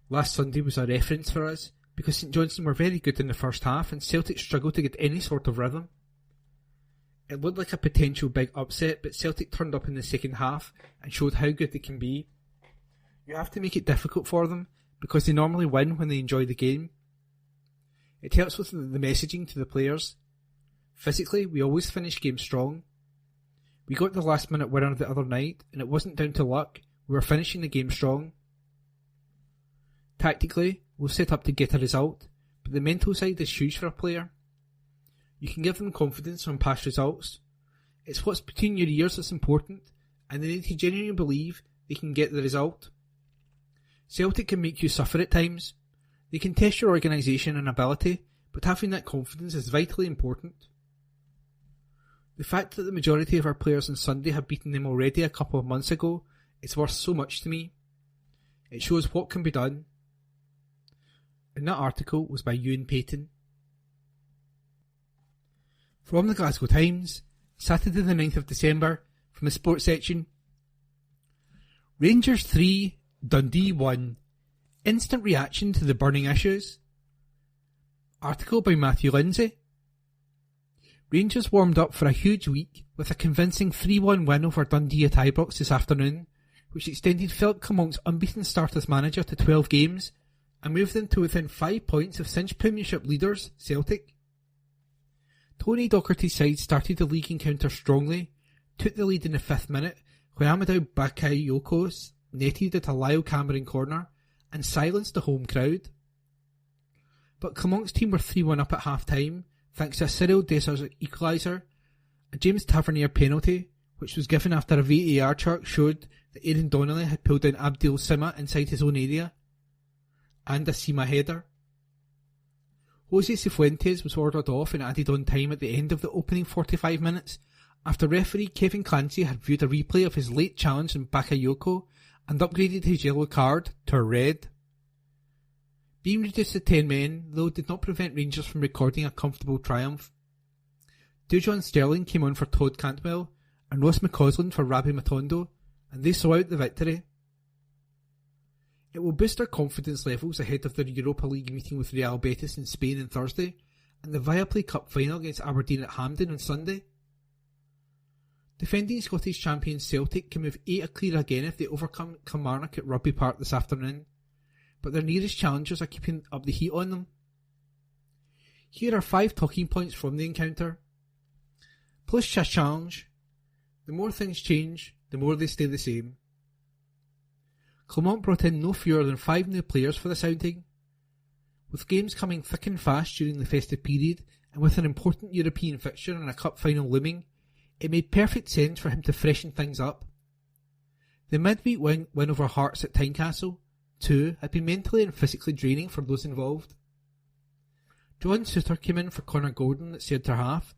Speaker 1: Last Sunday was a reference for us, because St Johnstone were very good in the first half and Celtic struggled to get any sort of rhythm. It looked like a potential big upset, but Celtic turned up in the second half and showed how good they can be. You have to make it difficult for them, because they normally win when they enjoy the game. It helps with the messaging to the players. Physically, we always finish games strong. We got the last minute winner the other night, and it wasn't down to luck, we were finishing the game strong. Tactically, we'll set up to get a result, but the mental side is huge for a player. You can give them confidence on past results. It's what's between your ears that's important, and they need to genuinely believe they can get the result. Celtic can make you suffer at times. They can test your organisation and ability, but having that confidence is vitally important. The fact that the majority of our players on Sunday have beaten them already a couple of months ago is worth so much to me. It shows what can be done. And that article was by Ewan Payton. From the Glasgow Times, Saturday the 9th of December, from the sports section. Rangers 3, Dundee 1. Instant reaction to the burning issues. Article by Matthew Lindsay. Rangers warmed up for a huge week with a convincing 3-1 win over Dundee at Ibrox this afternoon, which extended Philip Clermont's unbeaten start as manager to 12 games and moved them to within 5 points of Cinch Premiership leaders Celtic. Tony Docherty's side started the league encounter strongly, took the lead in the 5th minute when Amadou Bakayokos netted at a Lyle Cameron corner and silenced the home crowd. But Clermont's team were 3-1 up at half-time, thanks to a Cyril Dessers equaliser, a James Tavernier penalty, which was given after a VAR chart showed that Aaron Donnelly had pulled in Abdul Sima inside his own area, and a Sima header. Jose Cifuentes was ordered off and added on time at the end of the opening 45 minutes after referee Kevin Clancy had viewed a replay of his late challenge on Bakayoko and upgraded his yellow card to a red. Being reduced to 10 men, though, did not prevent Rangers from recording a comfortable triumph. Dujon Sterling came on for Todd Cantwell and Ross McCausland for Rabbi Matondo, and they saw out the victory. It will boost their confidence levels ahead of their Europa League meeting with Real Betis in Spain on Thursday and the Viaplay Cup final against Aberdeen at Hampden on Sunday. Defending Scottish champions Celtic can move 8 clear again if they overcome Kilmarnock at Rugby Park this afternoon, but their nearest challengers are keeping up the heat on them. Here are 5 talking points from the encounter. Plus ça change. The more things change, the more they stay the same. Clermont brought in no fewer than 5 new players for this outing. With games coming thick and fast during the festive period, and with an important European fixture and a cup final looming, it made perfect sense for him to freshen things up. The midweek win over Hearts at Tynecastle, too, had been mentally and physically draining for those involved. John Suter came in for Connor Gordon at centre half.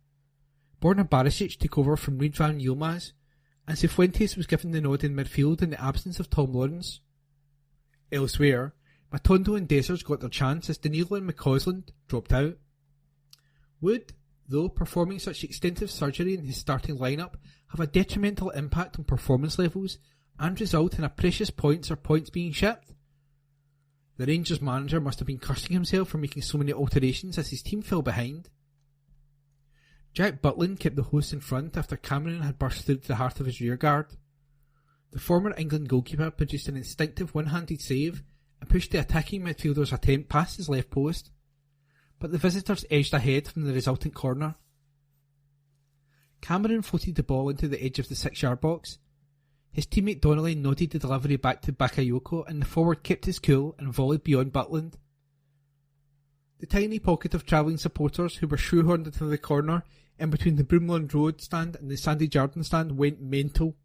Speaker 1: Borna Barisic took over from Ridvan Yilmaz, and Cifuentes was given the nod in midfield in the absence of Tom Lawrence. Elsewhere, Matondo and Dessers got their chance as Danilo and McCausland dropped out. Would, though, performing such extensive surgery in his starting lineup have a detrimental impact on performance levels and result in a precious points being shipped? The Rangers manager must have been cursing himself for making so many alterations as his team fell behind. Jack Butland kept the hosts in front after Cameron had burst through to the heart of his rearguard. The former England goalkeeper produced an instinctive one-handed save and pushed the attacking midfielder's attempt past his left post, but the visitors edged ahead from the resultant corner. Cameron floated the ball into the edge of the 6-yard box. His teammate Donnelly nodded the delivery back to Bakayoko, and the forward kept his cool and volleyed beyond Butland. The tiny pocket of travelling supporters who were shoehorned into the corner in between the Broomlawn Road stand and the Sandy Jardine stand went mental,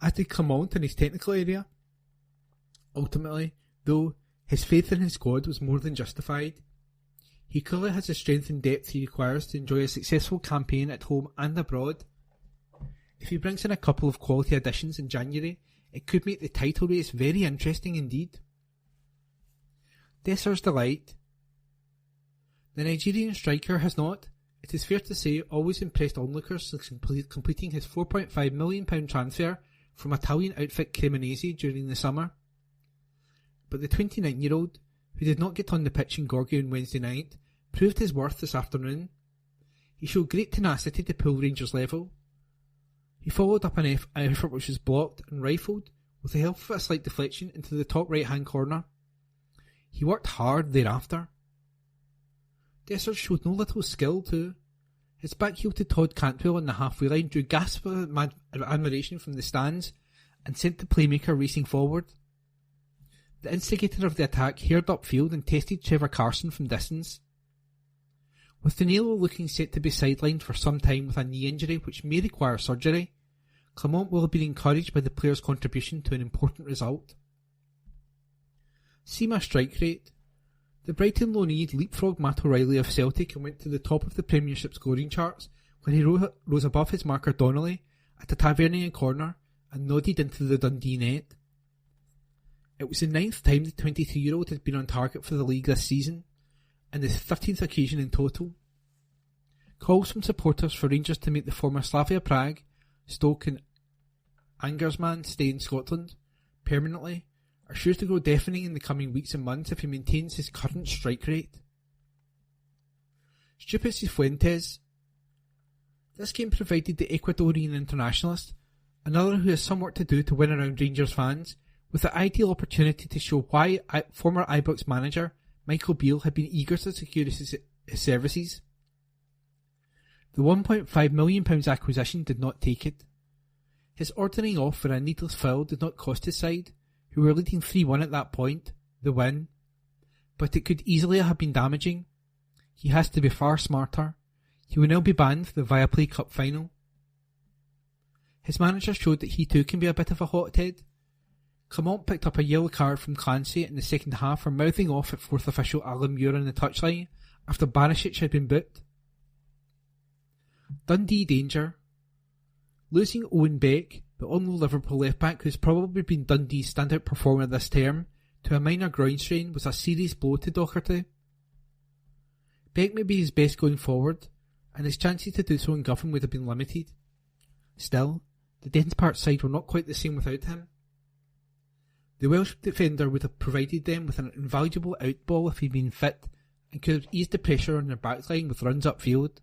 Speaker 1: as did Clermont in his technical area. Ultimately, though, his faith in his squad was more than justified. He clearly has the strength and depth he requires to enjoy a successful campaign at home and abroad. If he brings in a couple of quality additions in January, it could make the title race very interesting indeed. Dessers' delight. The Nigerian striker has not, it is fair to say, always impressed onlookers since completing his £4.5 million transfer from Italian outfit Cremonese during the summer. But the 29-year-old, who did not get on the pitch in Gorgie on Wednesday night, proved his worth this afternoon. He showed great tenacity to pull Rangers level. He followed up an effort which was blocked and rifled with the help of a slight deflection into the top right-hand corner. He worked hard thereafter. Dessers showed no little skill too. His back heel to Todd Cantwell on the halfway line drew gasps of admiration from the stands and sent the playmaker racing forward. The instigator of the attack heard upfield and tested Trevor Carson from distance. With Danilo looking set to be sidelined for some time with a knee injury which may require surgery, Clermont will have been encouraged by the player's contribution to an important result. Sema strike rate. The Brighton loanee leapfrogged Matt O'Reilly of Celtic and went to the top of the Premiership scoring charts when he rose above his marker Donnelly at a Tavernier corner and nodded into the Dundee net. It was the 9th time the 23-year-old had been on target for the league this season, and the 13th occasion in total. Calls from supporters for Rangers to make the former Slavia Prague, Stoke and Angersman stay in Scotland permanently are sure to grow deafening in the coming weeks and months if he maintains his current strike rate. Stupid Cifuentes. This game provided the Ecuadorian internationalist, another who has some work to do to win around Rangers fans, with the ideal opportunity to show why former Ibrox manager Michael Beale had been eager to secure his services. The £1.5 million acquisition did not take it. His ordering off for a needless foul did not cost his side, who were leading 3-1 at that point, the win. But it could easily have been damaging. He has to be far smarter. He will now be banned for the Viaplay Cup final. His manager showed that he too can be a bit of a hothead. Clermont picked up a yellow card from Clancy in the second half for mouthing off at fourth official Alan Muir on the touchline, after Barisic had been booked. Dundee danger. Losing Owen Beck, the only Liverpool left-back who's probably been Dundee's standout performer this term, to a minor groin strain was a serious blow to Doherty. Beck may be his best going forward, and his chances to do so in Gotham would have been limited. Still, the Dens Park side were not quite the same without him. The Welsh defender would have provided them with an invaluable outball if he'd been fit, and could have eased the pressure on their backline with runs upfield.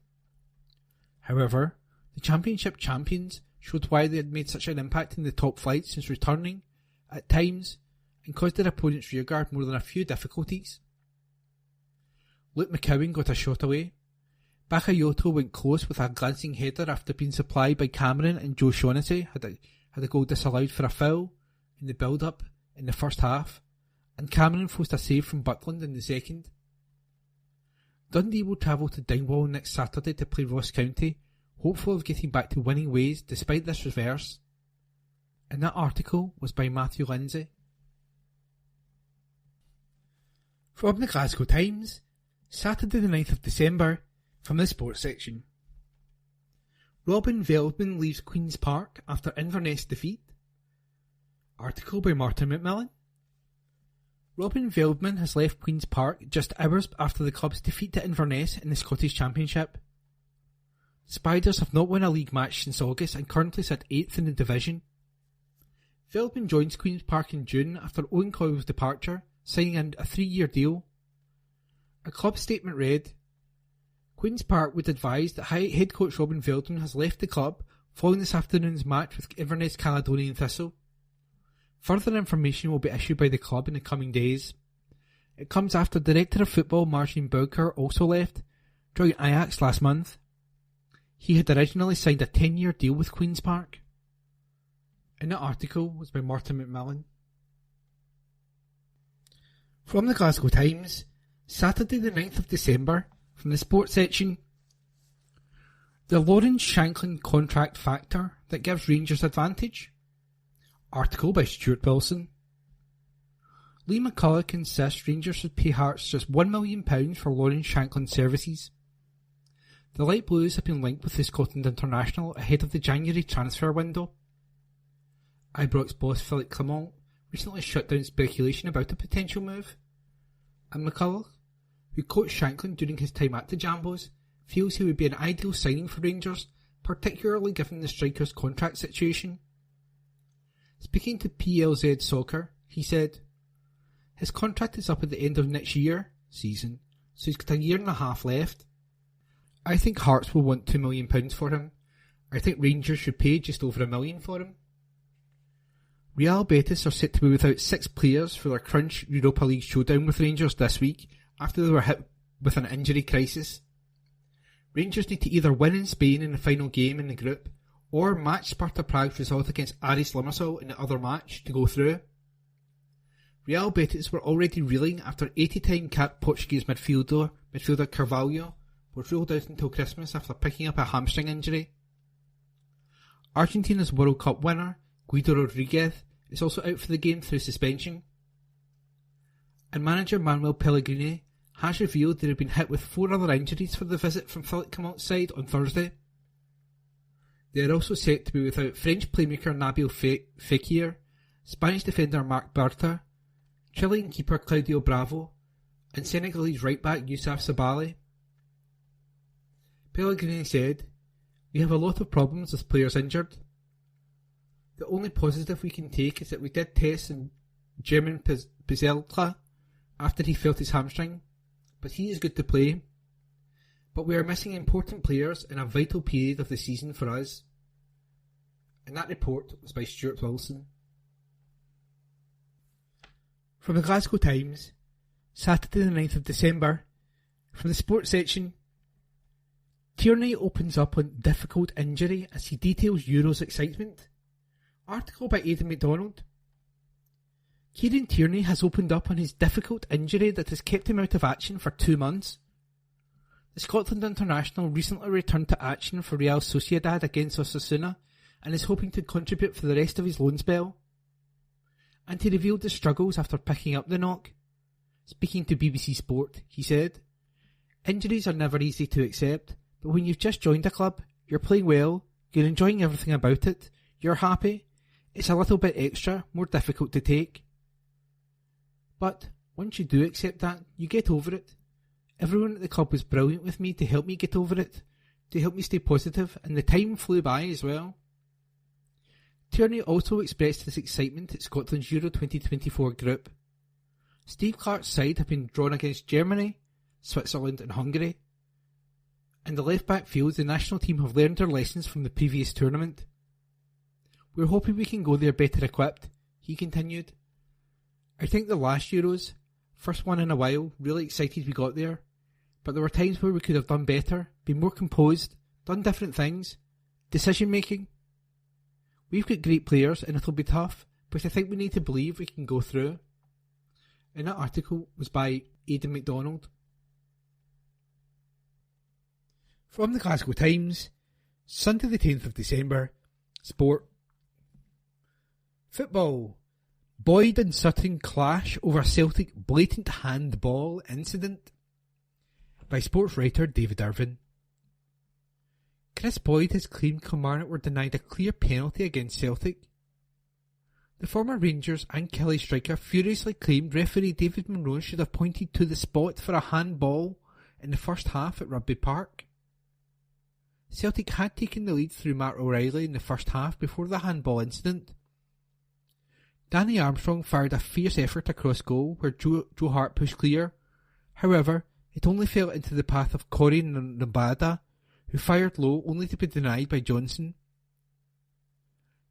Speaker 1: However, the Championship champions showed why they had made such an impact in the top flight since returning, at times, and caused their opponent's rearguard more than a few difficulties. Luke McCowan got a shot away. Bakayoko went close with a glancing header after being supplied by Cameron, and Joe Shaughnessy had a goal disallowed for a foul in the build-up in the first half, and Cameron forced a save from Butland in the second. Dundee will travel to Dingwall next Saturday to play Ross County, hopeful of getting back to winning ways despite this reverse. And that article was by Matthew Lindsay. From the Glasgow Times, Saturday the 9th of December, from the sports section. Robin Veldman leaves Queen's Park after Inverness defeat. Article by Martin McMillan. Robin Veldman has left Queen's Park just hours after the club's defeat to Inverness in the Scottish Championship. Spiders have not won a league match since August and currently sit 8th in the division. Veldman joins Queen's Park in June after Owen Coyle's departure, signing a 3-year deal. A club statement read, Queen's Park would advise that head coach Robin Veldman has left the club following this afternoon's match with Inverness Caledonian Thistle. Further information will be issued by the club in the coming days. It comes after Director of Football Martin Bowker also left, joining Ajax last month. He had originally signed a 10-year deal with Queen's Park. And that article was by Martin McMillan. From the Glasgow Times, Saturday the 9th of December, from the sports section. The Lawrence Shankland contract factor that gives Rangers advantage. Article by Stuart Wilson. Lee McCulloch insists Rangers should pay Hearts just £1 million for Lawrence Shankland services. The Light Blues have been linked with the Scotland international ahead of the January transfer window. Ibrox boss Philippe Clement recently shut down speculation about a potential move, and McCulloch, who coached Shankland during his time at the Jambos, feels he would be an ideal signing for Rangers, particularly given the striker's contract situation. Speaking to PLZ Soccer, he said, his contract is up at the end of next season, so he's got a year and a half left. I think Hearts will want £2 million for him. I think Rangers should pay just over £1 million for him. Real Betis are set to be without 6 players for their crunch Europa League showdown with Rangers this week after they were hit with an injury crisis. Rangers need to either win in Spain in the final game in the group or match Sparta Prague's result against Aris Limassol in the other match to go through. Real Betis were already reeling after 80-time capped Portuguese midfielder Carvalho was ruled out until Christmas after picking up a hamstring injury. Argentina's World Cup winner Guido Rodriguez is also out for the game through suspension. And manager Manuel Pellegrini has revealed they have been hit with 4 other injuries for the visit from Philippe Clement's side on Thursday. They are also set to be without French playmaker Nabil Fekir, Spanish defender Marc Bartra, Chilean keeper Claudio Bravo, and Senegalese right-back Youssouf Sabaly. Pellegrini said, "We have a lot of problems with players injured. The only positive we can take is that we did test in German Pizelka after he felt his hamstring, but he is good to play. But we are missing important players in a vital period of the season for us." And that report was by Stuart Wilson. From the Glasgow Times, Saturday the 9th of December, from the sports section. Tierney opens up on difficult injury as he details Euro's excitement. Article by Aidan MacDonald. Kieran Tierney has opened up on his difficult injury that has kept him out of action for 2 months. The Scotland international recently returned to action for Real Sociedad against Osasuna and is hoping to contribute for the rest of his loan spell. And he revealed the struggles after picking up the knock. Speaking to BBC Sport, he said, Injuries are never easy to accept, but when you've just joined a club, you're playing well, you're enjoying everything about it, you're happy, it's a little bit extra, more difficult to take. But once you do accept that, you get over it. Everyone at the club was brilliant with me to help me get over it, to help me stay positive, and the time flew by as well. Tierney also expressed his excitement at Scotland's Euro 2024 group. Steve Clarke's side have been drawn against Germany, Switzerland and Hungary. In the left-back field, the national team have learned their lessons from the previous tournament. We're hoping we can go there better equipped, he continued. I think the last Euros, first one in a while, really excited we got there, but there were times where we could have done better, been more composed, done different things, decision making. We've got great players and it'll be tough, but I think we need to believe we can go through. And that article was by Aidan MacDonald. From the Glasgow Times, Sunday the 10th of December, Sport. Football. Boyd and Sutton clash over Celtic blatant handball incident. By sports writer David Irvin. Chris Boyd has claimed Kilmarnock were denied a clear penalty against Celtic. The former Rangers and Kelly striker furiously claimed referee David Monroe should have pointed to the spot for a handball in the first half at Rugby Park. Celtic had taken the lead through Matt O'Reilly in the first half before the handball incident. Danny Armstrong fired a fierce effort across goal where Joe Hart pushed clear. However, it only fell into the path of Corey Nabada, who fired low only to be denied by Johnson.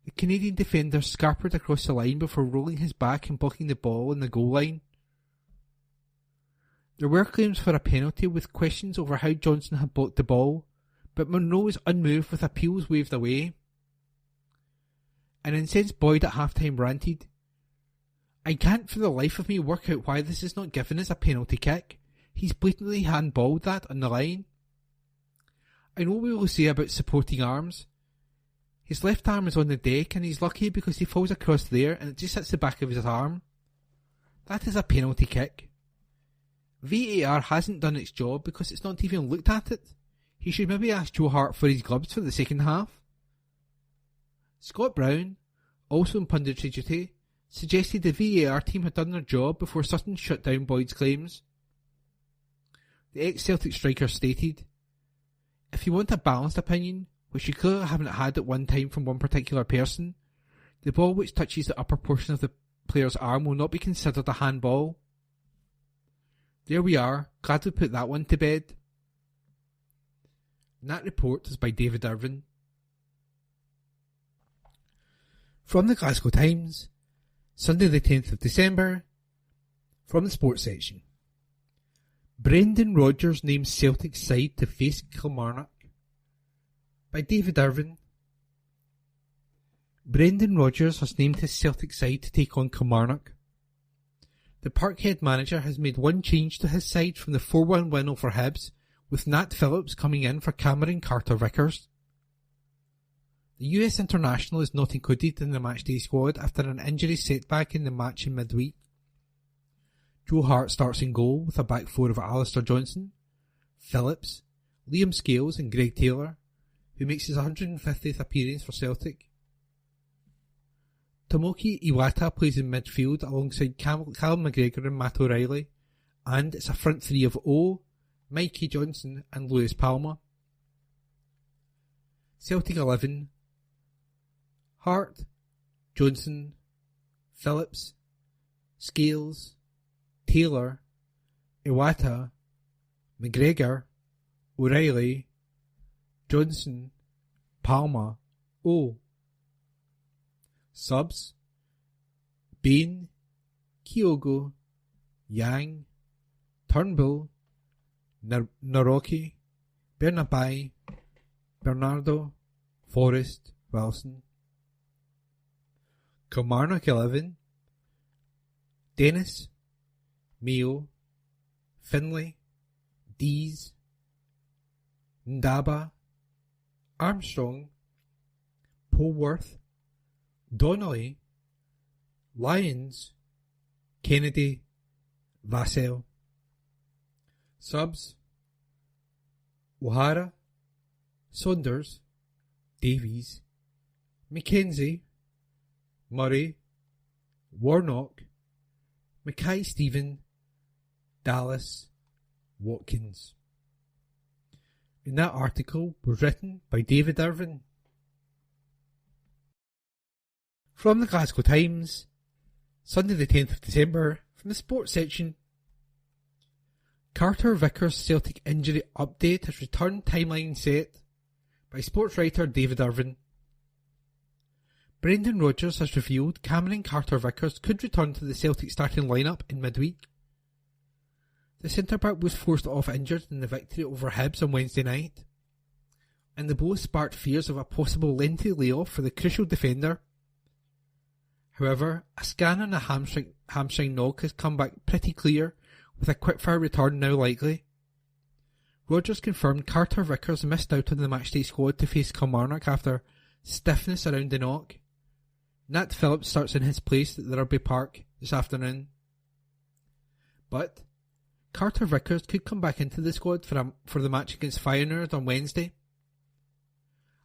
Speaker 1: The Canadian defender scarpered across the line before rolling his back and blocking the ball on the goal line. There were claims for a penalty with questions over how Johnson had blocked the ball, but Monroe was unmoved with appeals waved away. An incensed Boyd at half-time ranted, "I can't for the life of me work out why this is not given as a penalty kick. He's blatantly handballed that on the line. I know what we will say about supporting arms. His left arm is on the deck and he's lucky because he falls across there and it just hits the back of his arm. That is a penalty kick. VAR hasn't done its job because it's not even looked at it. He should maybe ask Joe Hart for his gloves for the second half." Scott Brown, also in punditry duty, suggested the VAR team had done their job before Sutton shut down Boyd's claims. The ex-Celtic striker stated, "If you want a balanced opinion, which you clearly haven't had at one time from one particular person, the ball which touches the upper portion of the player's arm will not be considered a handball." There we are, glad we put that one to bed. And that report is by David Irvin. From the Glasgow Times, Sunday the 10th of December, from the sports section. Brendan Rodgers names Celtic side to face Kilmarnock. By David Irvin. Brendan Rodgers has named his Celtic side to take on Kilmarnock. The Parkhead manager has made one change to his side from the 4-1 win over Hibs, with Nat Phillips coming in for Cameron Carter-Vickers. The US international is not included in the matchday squad after an injury setback in the match in midweek. Joe Hart starts in goal with a back four of Alistair Johnson, Phillips, Liam Scales and Greg Taylor, who makes his 150th appearance for Celtic. Tomoki Iwata plays in midfield alongside Callum McGregor and Matt O'Reilly, and it's a front three of O, Mikey Johnson and Lewis Palmer. Celtic 11: Hart, Johnson, Phillips, Scales, Taylor, Iwata, McGregor, O'Reilly, Johnson, Palmer, O. Subs: Bain, Kyogo, Yang, Turnbull, Naroki, Bernabai, Bernardo, Forrest, Wilson. Kilmarnock 11: Dennis, Mayo, Finlay, Dees, Ndaba, Armstrong, Polworth, Donnelly, Lyons, Kennedy, Vassell. Subs: O'Hara, Saunders, Davies, Mackenzie, Murray, Warnock, Mackay-Stephen, Dallas, Watkins. And that article was written by David Irvin. From the Glasgow Times, Sunday the 10th of December, from the sports section. Carter Vickers' Celtic injury update has return timeline set by sports writer David Irvin. Brendan Rodgers has revealed Cameron Carter-Vickers could return to the Celtic starting lineup in midweek. The centre-back was forced off injured in the victory over Hibs on Wednesday night, and the blow sparked fears of a possible lengthy layoff for the crucial defender. However, a scan on a hamstring knock has come back pretty clear, with a quickfire return now likely. Rodgers confirmed Carter-Vickers missed out on the matchday squad to face Kilmarnock after stiffness around the knock. Nat Phillips starts in his place at the Rugby Park this afternoon. But Carter-Vickers could come back into the squad for the match against Feyenoord on Wednesday.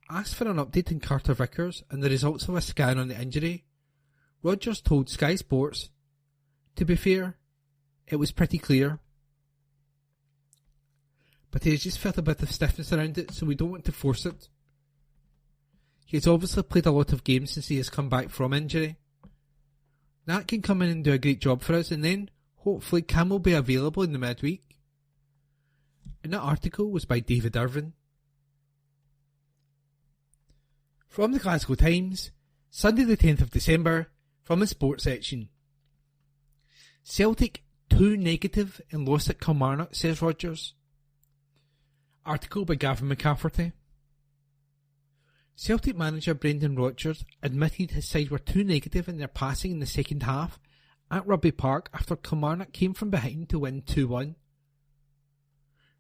Speaker 1: Asked for an update on Carter-Vickers and the results of a scan on the injury, Rodgers told Sky Sports, "To be fair, it was pretty clear. But he has just felt a bit of stiffness around it, so we don't want to force it. He has obviously played a lot of games since he has come back from injury. Nat can come in and do a great job for us, and then, hopefully, Cam will be available in the midweek." And that article was by David Irvin. From the Glasgow Times, Sunday the 10th of December, from the sports section. Celtic 2 negative in loss at Kilmarnock, says Rodgers. Article by Gavin McCafferty. Celtic manager Brendan Rodgers admitted his side were 2 negative in their passing in the second half at Rugby Park after Kilmarnock came from behind to win 2-1.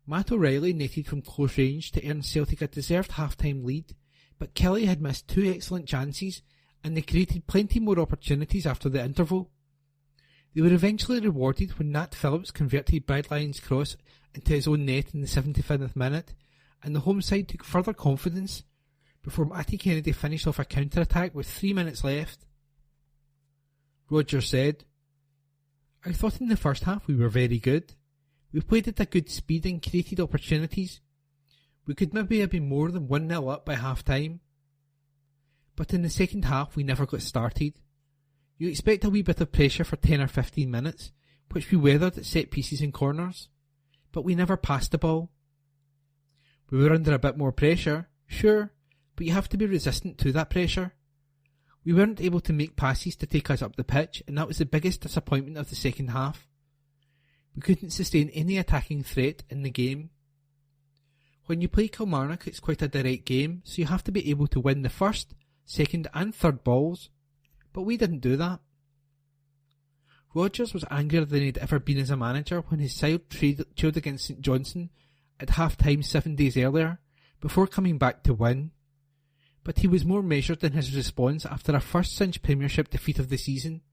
Speaker 1: Matt O'Reilly netted from close range to earn Celtic a deserved half-time lead, but Kelly had missed 2 excellent chances and they created plenty more opportunities after the interval. They were eventually rewarded when Nat Phillips converted Brad Lyon's cross into his own net in the 75th minute, and the home side took further confidence before Matty Kennedy finished off a counter-attack with 3 minutes left. Rodgers said, "I thought in the first half we were very good. We played at a good speed and created opportunities. We could maybe have been more than 1-0 up by half-time. But in the second half we never got started. You expect a wee bit of pressure for 10 or 15 minutes, which we weathered at set pieces and corners, but we never passed the ball. We were under a bit more pressure, sure, but you have to be resistant to that pressure. We weren't able to make passes to take us up the pitch, and that was the biggest disappointment of the second half. We couldn't sustain any attacking threat in the game. When you play Kilmarnock, it's quite a direct game, so you have to be able to win the first, second and third balls, but we didn't do that." Rodgers was angrier than he'd ever been as a manager when his side trailed against St Johnstone at half-time 7 days earlier, before coming back to win. But he was more measured in his response after a first cinch Premiership defeat of the season.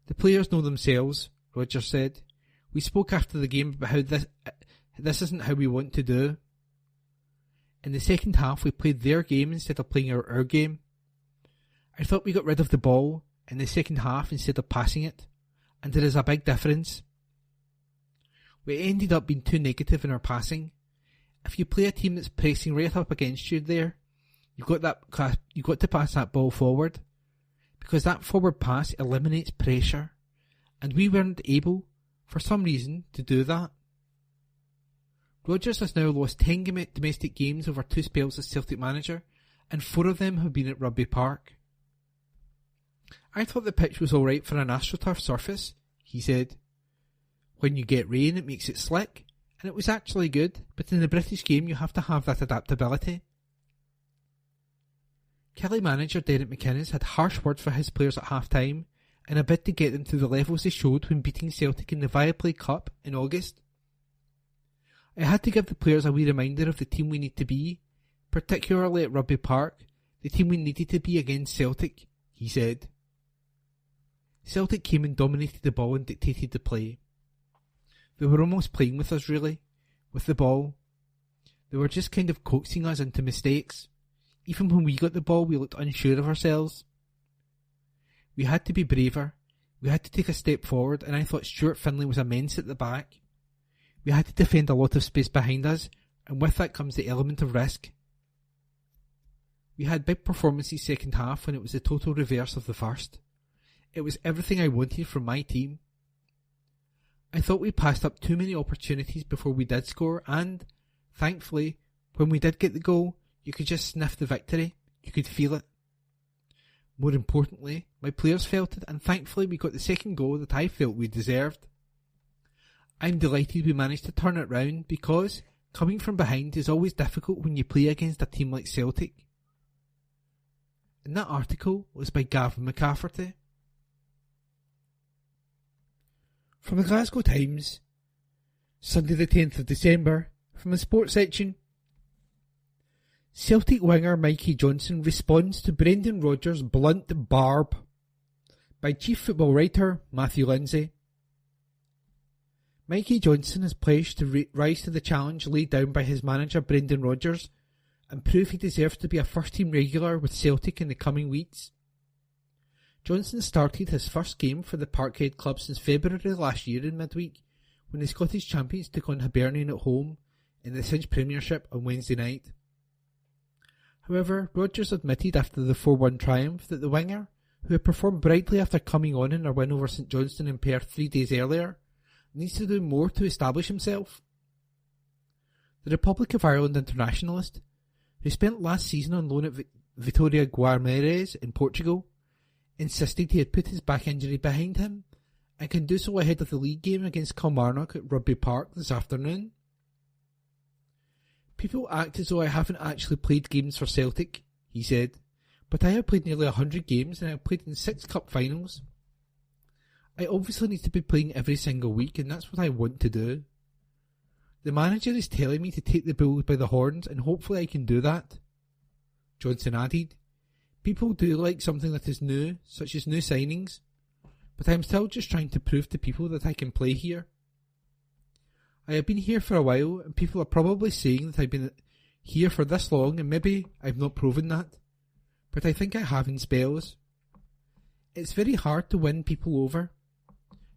Speaker 1: "The players know themselves," Rodgers said. "We spoke after the game about how this isn't how we want to do. In the second half we played their game instead of playing our game. I thought we got rid of the ball in the second half instead of passing it, and there is a big difference. We ended up being too negative in our passing. If you play a team that's pressing right up against you there, you've got to pass that ball forward, because that forward pass eliminates pressure, and we weren't able, for some reason, to do that." Rodgers has now lost 10 domestic games over 2 spells as Celtic manager, and 4 of them have been at Rugby Park. "I thought the pitch was alright for an AstroTurf surface," he said. "When you get rain it makes it slick, and it was actually good, but in the British game you have to have that adaptability." Kelly manager Derek McInnes had harsh words for his players at half-time in a bid to get them to the levels they showed when beating Celtic in the Viaplay Cup in August. "I had to give the players a wee reminder of the team we need to be, particularly at Rugby Park, the team we needed to be against Celtic," he said. "Celtic came and dominated the ball and dictated the play. They were almost playing with us really. with the ball. They were just kind of coaxing us into mistakes. Even when we got the ball, we looked unsure of ourselves. We had to be braver. We had to take a step forward, and I thought Stuart Finlay was immense at the back. We had to defend a lot of space behind us, and with that comes the element of risk. We had big performances second half when it was the total reverse of the first. It was everything I wanted from my team. I thought we passed up too many opportunities before we did score, and, thankfully, when we did get the goal, you could just sniff the victory. You could feel it. More importantly, my players felt it, and thankfully we got the second goal that I felt we deserved. I'm delighted we managed to turn it round because coming from behind is always difficult when you play against a team like Celtic. And that article was by Gavin McCafferty. From the Glasgow Times, Sunday the 10th of December, from the sports section. Celtic winger Mikey Johnson responds to Brendan Rodgers' blunt barb, by chief football writer Matthew Lindsay. Mikey Johnson has pledged to rise to the challenge laid down by his manager Brendan Rodgers and prove he deserves to be a first-team regular with Celtic in the coming weeks. Johnson started his first game for the Parkhead club since February last year in midweek, when the Scottish champions took on Hibernian at home in the Cinch Premiership on Wednesday night. However, Rodgers admitted after the 4-1 triumph that the winger, who had performed brightly after coming on in their win over St Johnstone in Perth 3 days earlier, needs to do more to establish himself. The Republic of Ireland internationalist, who spent last season on loan at Vitória Guimarães in Portugal, insisted he had put his back injury behind him and can do so ahead of the league game against Kilmarnock at Rugby Park this afternoon. People act as though I haven't actually played games for Celtic, he said, but I have played nearly 100 games and I have played in 6 cup finals. I obviously need to be playing every single week, and that's what I want to do. The manager is telling me to take the bull by the horns, and hopefully I can do that. Johnson added, people do like something that is new, such as new signings, but I am still just trying to prove to people that I can play here. I have been here for a while, and people are probably saying that I've been here for this long, and maybe I've not proven that, but I think I have in spells. It's very hard to win people over.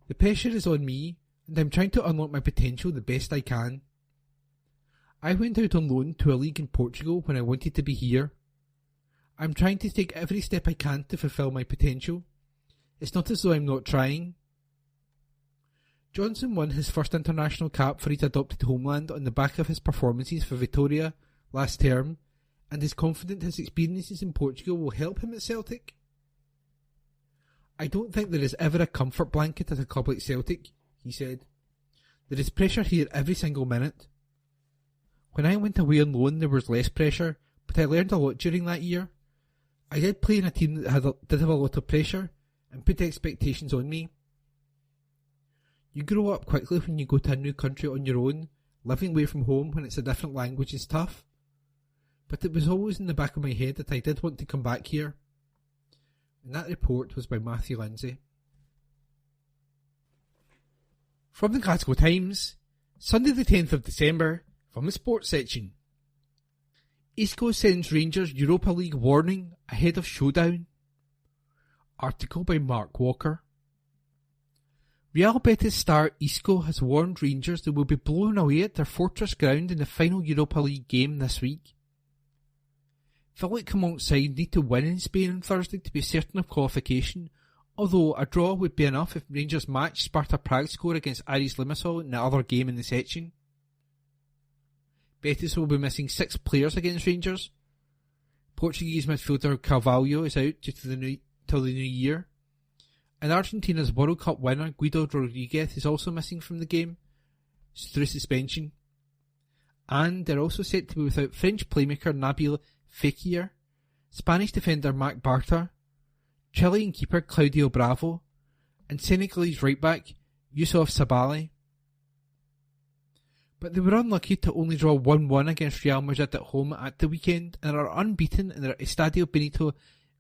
Speaker 1: The pressure is on me, and I'm trying to unlock my potential the best I can. I went out on loan to a league in Portugal when I wanted to be here. I'm trying to take every step I can to fulfill my potential. It's not as though I'm not trying. Johnson won his first international cap for his adopted homeland on the back of his performances for Vitória last term, and is confident his experiences in Portugal will help him at Celtic. I don't think there is ever a comfort blanket at a club like Celtic, he said. There is pressure here every single minute. When I went away on loan there was less pressure, but I learned a lot during that year. I did play in a team that did have a lot of pressure and put expectations on me. You grow up quickly when you go to a new country on your own. Living away from home when it's a different language is tough. But it was always in the back of my head that I did want to come back here. And that report was by Matthew Lindsay. From the Glasgow Times, Sunday the 10th of December, from the sports section. Isco sends Rangers Europa League warning ahead of showdown. Article by Mark Walker. Real Betis star Isco has warned Rangers they will be blown away at their fortress ground in the final Europa League game this week. Philip Clermont's side need to win in Spain on Thursday to be certain of qualification, although a draw would be enough if Rangers match Sparta Prague's score against Aris Limassol in the other game in the section. Betis will be missing 6 players against Rangers. Portuguese midfielder Carvalho is out due to the new year. And Argentina's World Cup winner Guido Rodriguez is also missing from the game through suspension. And they're also set to be without French playmaker Nabil Fekir, Spanish defender Marc Bartra, Chilean keeper Claudio Bravo, and Senegalese right-back Youssouf Sabaly. But they were unlucky to only draw 1-1 against Real Madrid at home at the weekend and are unbeaten in their Estadio Benito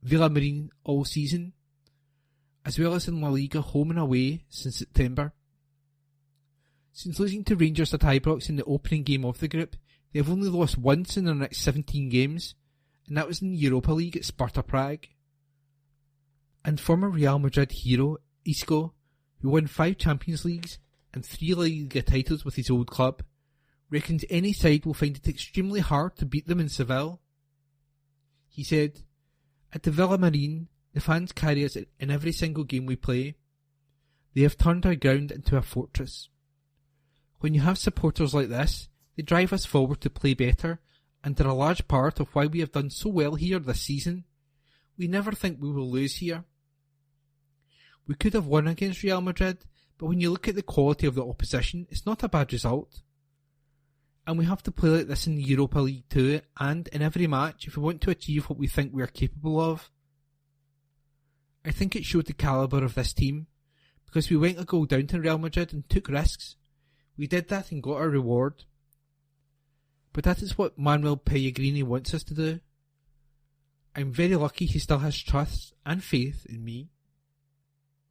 Speaker 1: Villamarin all season, as well as in La Liga home and away since September. Since losing to Rangers at Ibrox in the opening game of the group, they have only lost once in their next 17 games, and that was in the Europa League at Sparta Prague. And former Real Madrid hero Isco, who won 5 Champions Leagues and 3 La Liga titles with his old club, reckons any side will find it extremely hard to beat them in Seville. He said, "At the Villamarín, the fans carry us in every single game we play. They have turned our ground into a fortress. When you have supporters like this, they drive us forward to play better, and they're a large part of why we have done so well here this season. We never think we will lose here. We could have won against Real Madrid, but when you look at the quality of the opposition, it's not a bad result. And we have to play like this in the Europa League too, and in every match if we want to achieve what we think we are capable of. I think it showed the calibre of this team, because we went a goal down to Real Madrid and took risks. We did that and got our reward. But that is what Manuel Pellegrini wants us to do. I'm very lucky he still has trust and faith in me."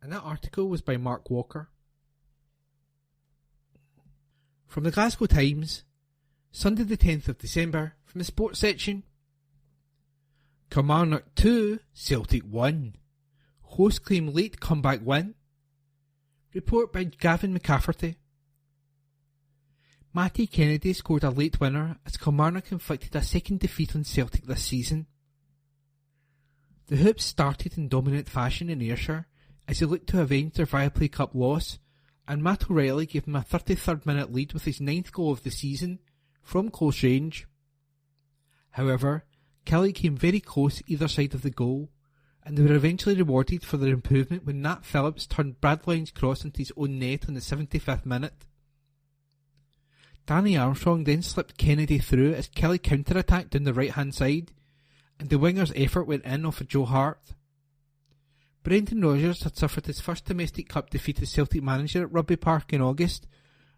Speaker 1: And that article was by Mark Walker. From the Glasgow Times, Sunday the 10th of December, from the sports section. Kilmarnock 2, Celtic 1. Hosts claim late comeback win. Report by Gavin McCafferty. Matty Kennedy scored a late winner as Kilmarnock inflicted a second defeat on Celtic this season. The Hoops started in dominant fashion in Ayrshire as they looked to avenge their Viaplay Cup loss, and Matt O'Reilly gave them a 33rd minute lead with his 9th goal of the season from close range. However, Kelly came very close either side of the goal, and they were eventually rewarded for their improvement when Nat Phillips turned Brad Lyon's cross into his own net on the 75th minute. Danny Armstrong then slipped Kennedy through as Kelly counter-attacked down the right-hand side, and the winger's effort went in off of Joe Hart. Brendan Rodgers had suffered his first domestic cup defeat as Celtic manager at Rugby Park in August,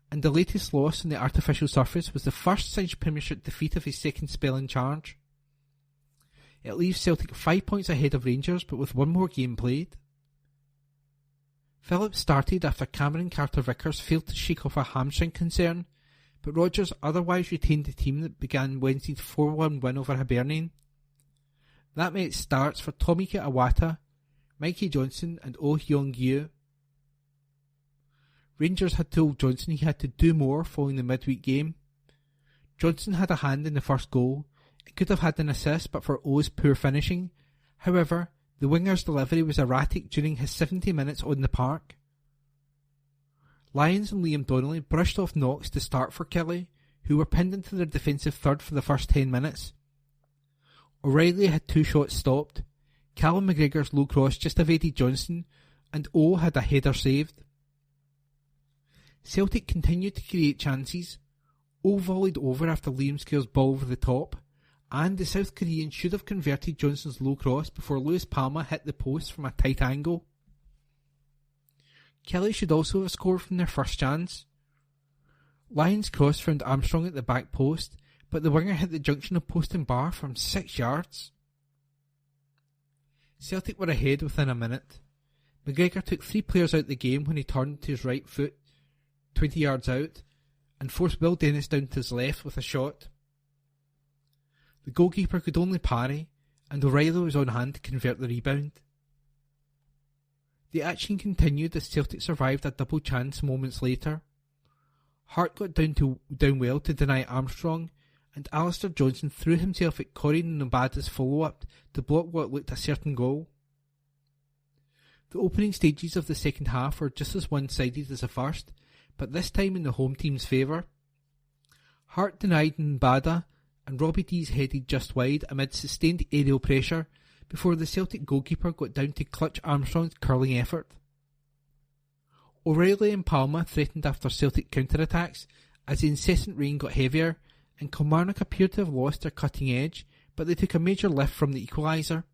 Speaker 1: and the latest loss on the artificial surface was the first since Premiership defeat of his second spell in charge. It leaves Celtic 5 points ahead of Rangers, but with one more game played. Phillips started after Cameron Carter-Vickers failed to shake off a hamstring concern, but Rodgers otherwise retained the team that began Wednesday's 4-1 win over Hibernian. That meant starts for Tomika Iwata, Mikey Johnson and Oh Hyung-Yu. Rangers had told Johnson he had to do more following the midweek game. Johnson had a hand in the first goal and could have had an assist but for Oh's poor finishing. However, the winger's delivery was erratic during his 70 minutes on the park. Lyons and Liam Donnelly brushed off knocks to start for Kelly, who were pinned into their defensive third for the first 10 minutes. O'Reilly had 2 shots stopped. Callum McGregor's low cross just evaded Johnson, and O had a header saved. Celtic continued to create chances. O volleyed over after Liam Scales' ball over the top, and the South Korean should have converted Johnson's low cross before Lewis Palma hit the post from a tight angle. Kelly should also have scored from their first chance. Lyons' cross found Armstrong at the back post, but the winger hit the junction of post and bar from 6 yards. Celtic were ahead within a minute. McGregor took 3 players out the game when he turned to his right foot 20 yards out and forced Will Dennis down to his left with a shot. The goalkeeper could only parry, and O'Reilly was on hand to convert the rebound. The action continued as Celtic survived a double chance moments later. Hart got down well to deny Armstrong, and Alistair Johnson threw himself at Corey Nobada's follow-up to block what looked a certain goal. The opening stages of the second half were just as one-sided as the first, but this time in the home team's favour. Hart denied Nobada, and Robbie Dees headed just wide amid sustained aerial pressure before the Celtic goalkeeper got down to clutch Armstrong's curling effort. O'Reilly and Palma threatened after Celtic counter-attacks as the incessant rain got heavier, and Kilmarnock appeared to have lost their cutting edge, but they took a major lift from the equaliser.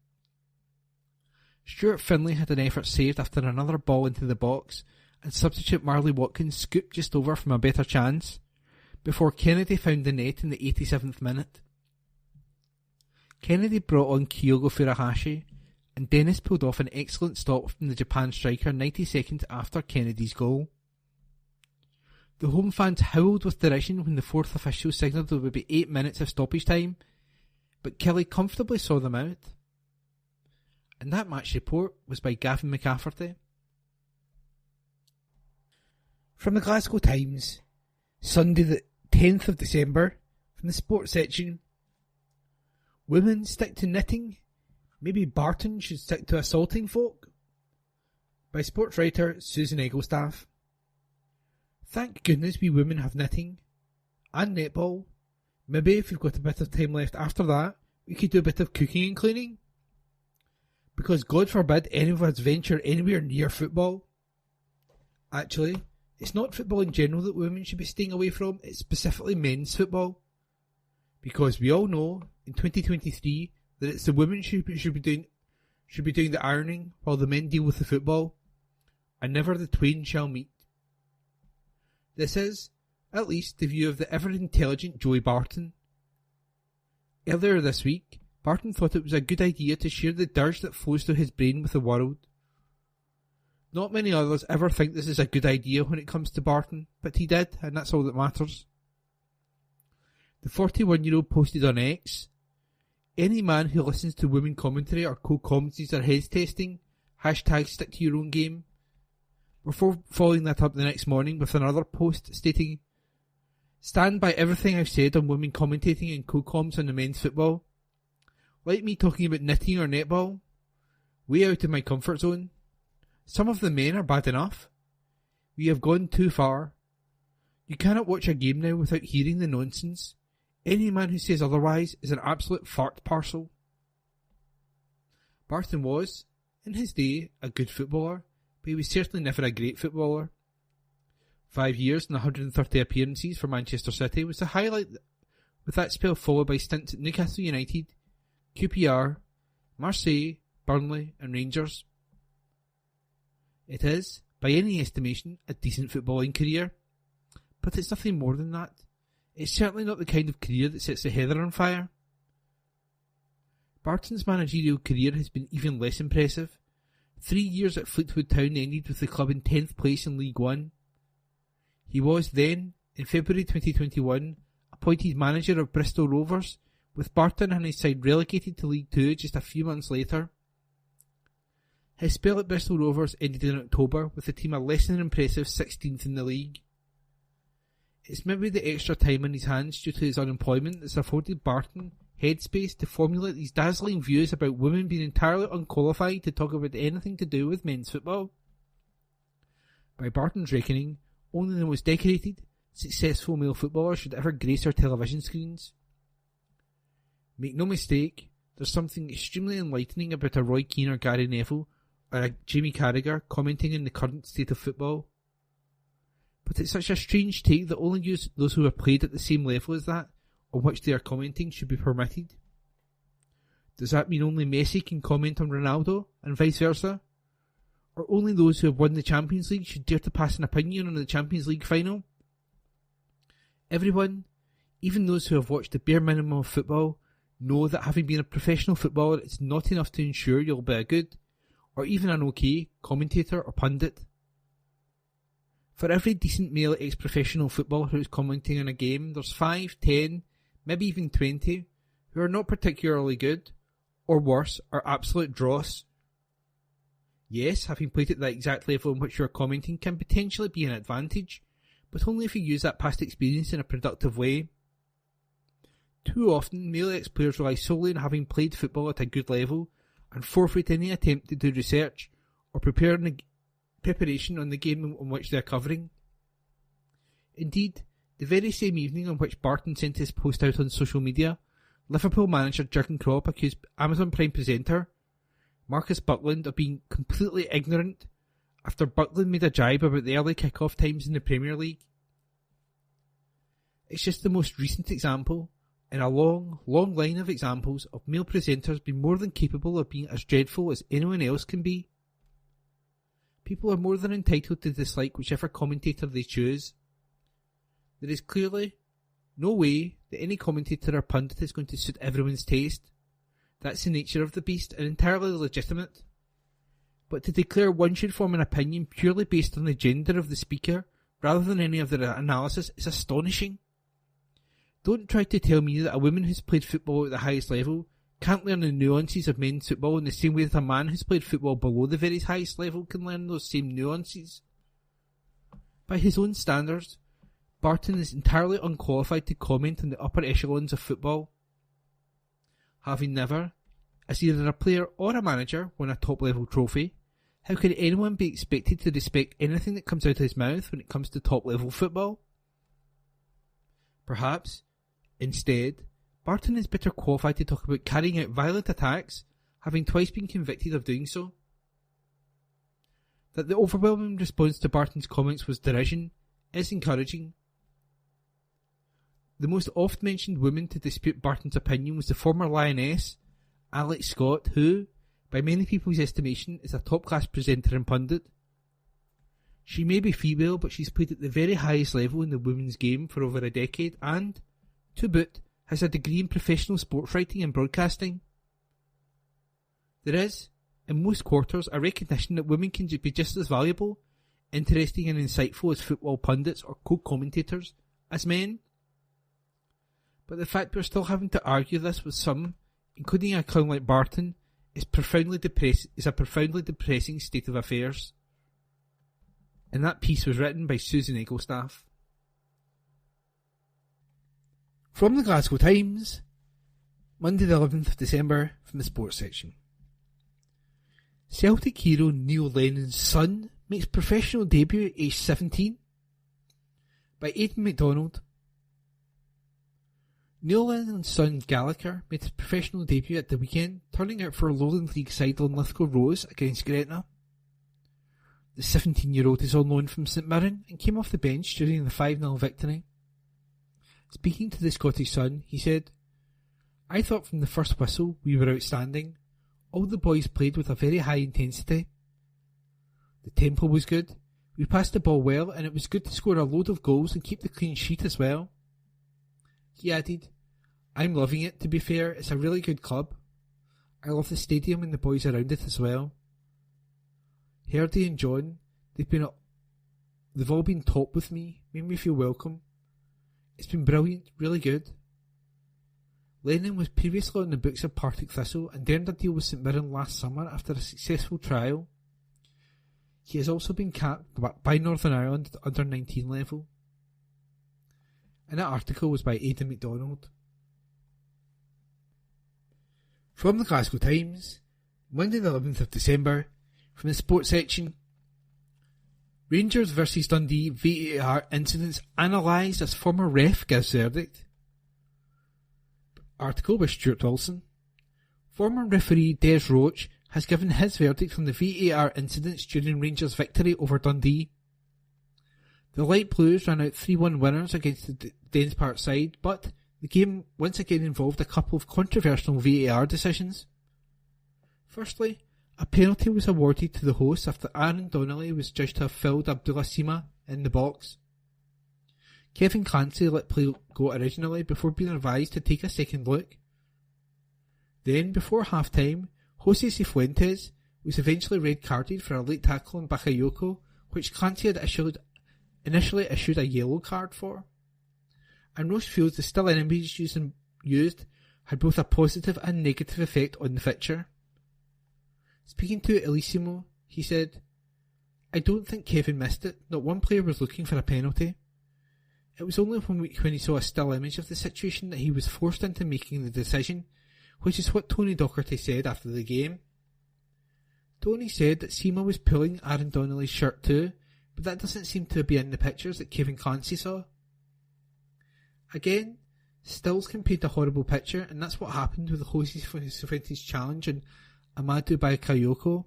Speaker 1: Stuart Finlay had an effort saved after another ball into the box, and substitute Marley Watkins scooped just over from a better chance, before Kennedy found the net in the 87th minute. Kennedy brought on Kyogo Furuhashi, and Dennis pulled off an excellent stop from the Japan striker 90 seconds after Kennedy's goal. The home fans howled with derision when the fourth official signalled there would be 8 minutes of stoppage time, but Kelly comfortably saw them out. And that match report was by Gavin McCafferty. From the Glasgow Times, Sunday the 10th of December, from the sports section. Women stick to knitting, maybe Barton should stick to assaulting folk. By sports writer Susan Egglestaff. Thank goodness we women have knitting. And netball. Maybe if we've got a bit of time left after that, we could do a bit of cooking and cleaning. Because God forbid any of us venture anywhere near football. Actually, it's not football in general that women should be staying away from, it's specifically men's football. Because we all know, in 2023, that it's the women should be doing the ironing while the men deal with the football. And never the twain shall meet. This is, at least, the view of the ever-intelligent Joey Barton. Earlier this week, Barton thought it was a good idea to share the dirge that flows through his brain with the world. Not many others ever think this is a good idea when it comes to Barton, but he did, and that's all that matters. The 41-year-old posted on X, "Any man who listens to women commentary or co-commentaries are head testing, hashtag stick to your own game," before following that up the next morning with another post stating, "Stand by everything I've said on women commentating and co-coms on the men's football. Like me talking about knitting or netball, way out of my comfort zone. Some of the men are bad enough. We have gone too far. You cannot watch a game now without hearing the nonsense. Any man who says otherwise is an absolute fart parcel." Barton was, in his day, a good footballer, but he was certainly never a great footballer. 5 years and 130 appearances for Manchester City was the highlight, with that spell followed by stints at Newcastle United, QPR, Marseille, Burnley and Rangers. It is, by any estimation, a decent footballing career, but it's nothing more than that. It's certainly not the kind of career that sets the heather on fire. Barton's managerial career has been even less impressive. 3 years at Fleetwood Town ended with the club in 10th place in League One. He was then, in February 2021, appointed manager of Bristol Rovers, with Barton and his side relegated to League Two just a few months later. His spell at Bristol Rovers ended in October with the team a less than impressive 16th in the league. It's maybe the extra time on his hands due to his unemployment that's afforded Barton headspace to formulate these dazzling views about women being entirely unqualified to talk about anything to do with men's football. By Barton's reckoning, only the most decorated, successful male footballer should ever grace our television screens. Make no mistake, there's something extremely enlightening about a Roy Keane or Gary Neville or a Jamie Carragher commenting on the current state of football. But it's such a strange take that only those who have played at the same level as that, on which they are commenting, should be permitted. Does that mean only Messi can comment on Ronaldo, and vice versa? Or only those who have won the Champions League should dare to pass an opinion on the Champions League final? Everyone, even those who have watched the bare minimum of football, know that having been a professional footballer, it's not enough to ensure you'll be a good, or even an okay, commentator or pundit. For every decent male ex-professional footballer who is commenting on a game, there's 5, 10, maybe even 20 who are not particularly good, or worse, are absolute dross. Yes, having played at the exact level in which you are commenting can potentially be an advantage, but only if you use that past experience in a productive way. Too often, male ex-players rely solely on having played football at a good level and forfeit any attempt to do research or preparation on the game on which they are covering. Indeed, the very same evening on which Barton sent his post out on social media, Liverpool manager Jurgen Klopp accused Amazon Prime presenter Marcus Buckland of being completely ignorant after Buckland made a jibe about the early kick-off times in the Premier League. It's just the most recent example in a long, long line of examples of male presenters being more than capable of being as dreadful as anyone else can be. People are more than entitled to dislike whichever commentator they choose. There is clearly no way that any commentator or pundit is going to suit everyone's taste. That's the nature of the beast and entirely legitimate. But to declare one should form an opinion purely based on the gender of the speaker rather than any of their analysis is astonishing. Don't try to tell me that a woman who's played football at the highest level can't learn the nuances of men's football in the same way that a man who's played football below the very highest level can learn those same nuances. By his own standards, Barton is entirely unqualified to comment on the upper echelons of football. Having never, as either a player or a manager, won a top-level trophy, how can anyone be expected to respect anything that comes out of his mouth when it comes to top-level football? Perhaps, instead, Barton is better qualified to talk about carrying out violent attacks, having twice been convicted of doing so. That the overwhelming response to Barton's comments was derision is encouraging. The most oft mentioned woman to dispute Barton's opinion was the former Lioness, Alex Scott, who, by many people's estimation, is a top-class presenter and pundit. She may be female, but she's played at the very highest level in the women's game for over a decade and, to boot, has a degree in professional sports writing and broadcasting. There is, in most quarters, a recognition that women can be just as valuable, interesting and insightful as football pundits or co-commentators as men. But the fact we're still having to argue this with some, including a clown like Barton, is a profoundly depressing state of affairs. And that piece was written by Susan Eaglestaff. From the Glasgow Times, Monday the 11th of December, from the sports section. Celtic hero Neil Lennon's son makes professional debut at age 17. By Aidan MacDonald. Neil Lennon's son Gallagher made his professional debut at the weekend, turning out for a Lowland League side on Lithgow Rose against Gretna. The 17-year-old is on loan from St Mirren and came off the bench during the 5-0 victory. Speaking to the Scottish Sun, he said, "I thought from the first whistle we were outstanding. All the boys played with a very high intensity. The tempo was good, we passed the ball well, and it was good to score a load of goals and keep the clean sheet as well." He added, "I'm loving it, to be fair, it's a really good club. I love the stadium and the boys around it as well. Herdy and John, they've all been top with me, made me feel welcome. It's been brilliant, really good." Lennon was previously on the books of Partick Thistle and earned a deal with St Mirren last summer after a successful trial. He has also been capped by Northern Ireland at under 19 level. And that article was by Aidan MacDonald. From the Glasgow Times, Monday the 11th of December, from the sports section. Rangers vs Dundee VAR incidents analysed as former ref gives verdict. Article by Stuart Wilson. Former referee Des Roach has given his verdict on the VAR incidents during Rangers' victory over Dundee. The Light Blues ran out 3-1 winners against the Dens Park side, but the game once again involved a couple of controversial VAR decisions. Firstly, a penalty was awarded to the hosts after Aaron Donnelly was judged to have fouled Abdullah Sima in the box. Kevin Clancy let play go originally before being advised to take a second look. Then, before half-time, Jose Cifuentes was eventually red-carded for a late tackle on Bakayoko, which Clancy had initially issued a yellow card for. And Roche feels the still images used had both a positive and negative effect on the fixture. Speaking to Elissimo, he said, "I don't think Kevin missed it. Not one player was looking for a penalty. It was only when he saw a still image of the situation that he was forced into making the decision, which is what Tony Docherty said after the game. Tony said that Sima was pulling Aaron Donnelly's shirt too, but that doesn't seem to be in the pictures that Kevin Clancy saw. Again, stills can paint a horrible picture, and that's what happened with the Jose Cifuentes challenge and Amadou Bakayoko.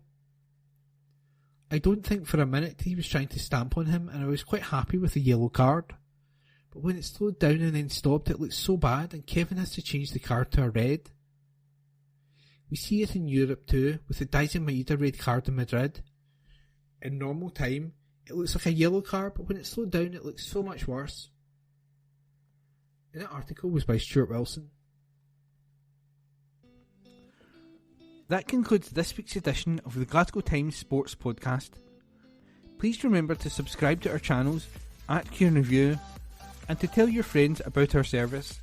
Speaker 1: I don't think for a minute he was trying to stamp on him, and I was quite happy with the yellow card. But when it slowed down and then stopped, it looked so bad, and Kevin has to change the card to a red. We see it in Europe too, with the Dyson Maeda red card in Madrid. In normal time, it looks like a yellow card, but when it slowed down, it looks so much worse." And that article was by Stuart Wilson. That concludes this week's edition of the Glasgow Times Sports Podcast. Please remember to subscribe to our channels at Kieran Review, and to tell your friends about our service.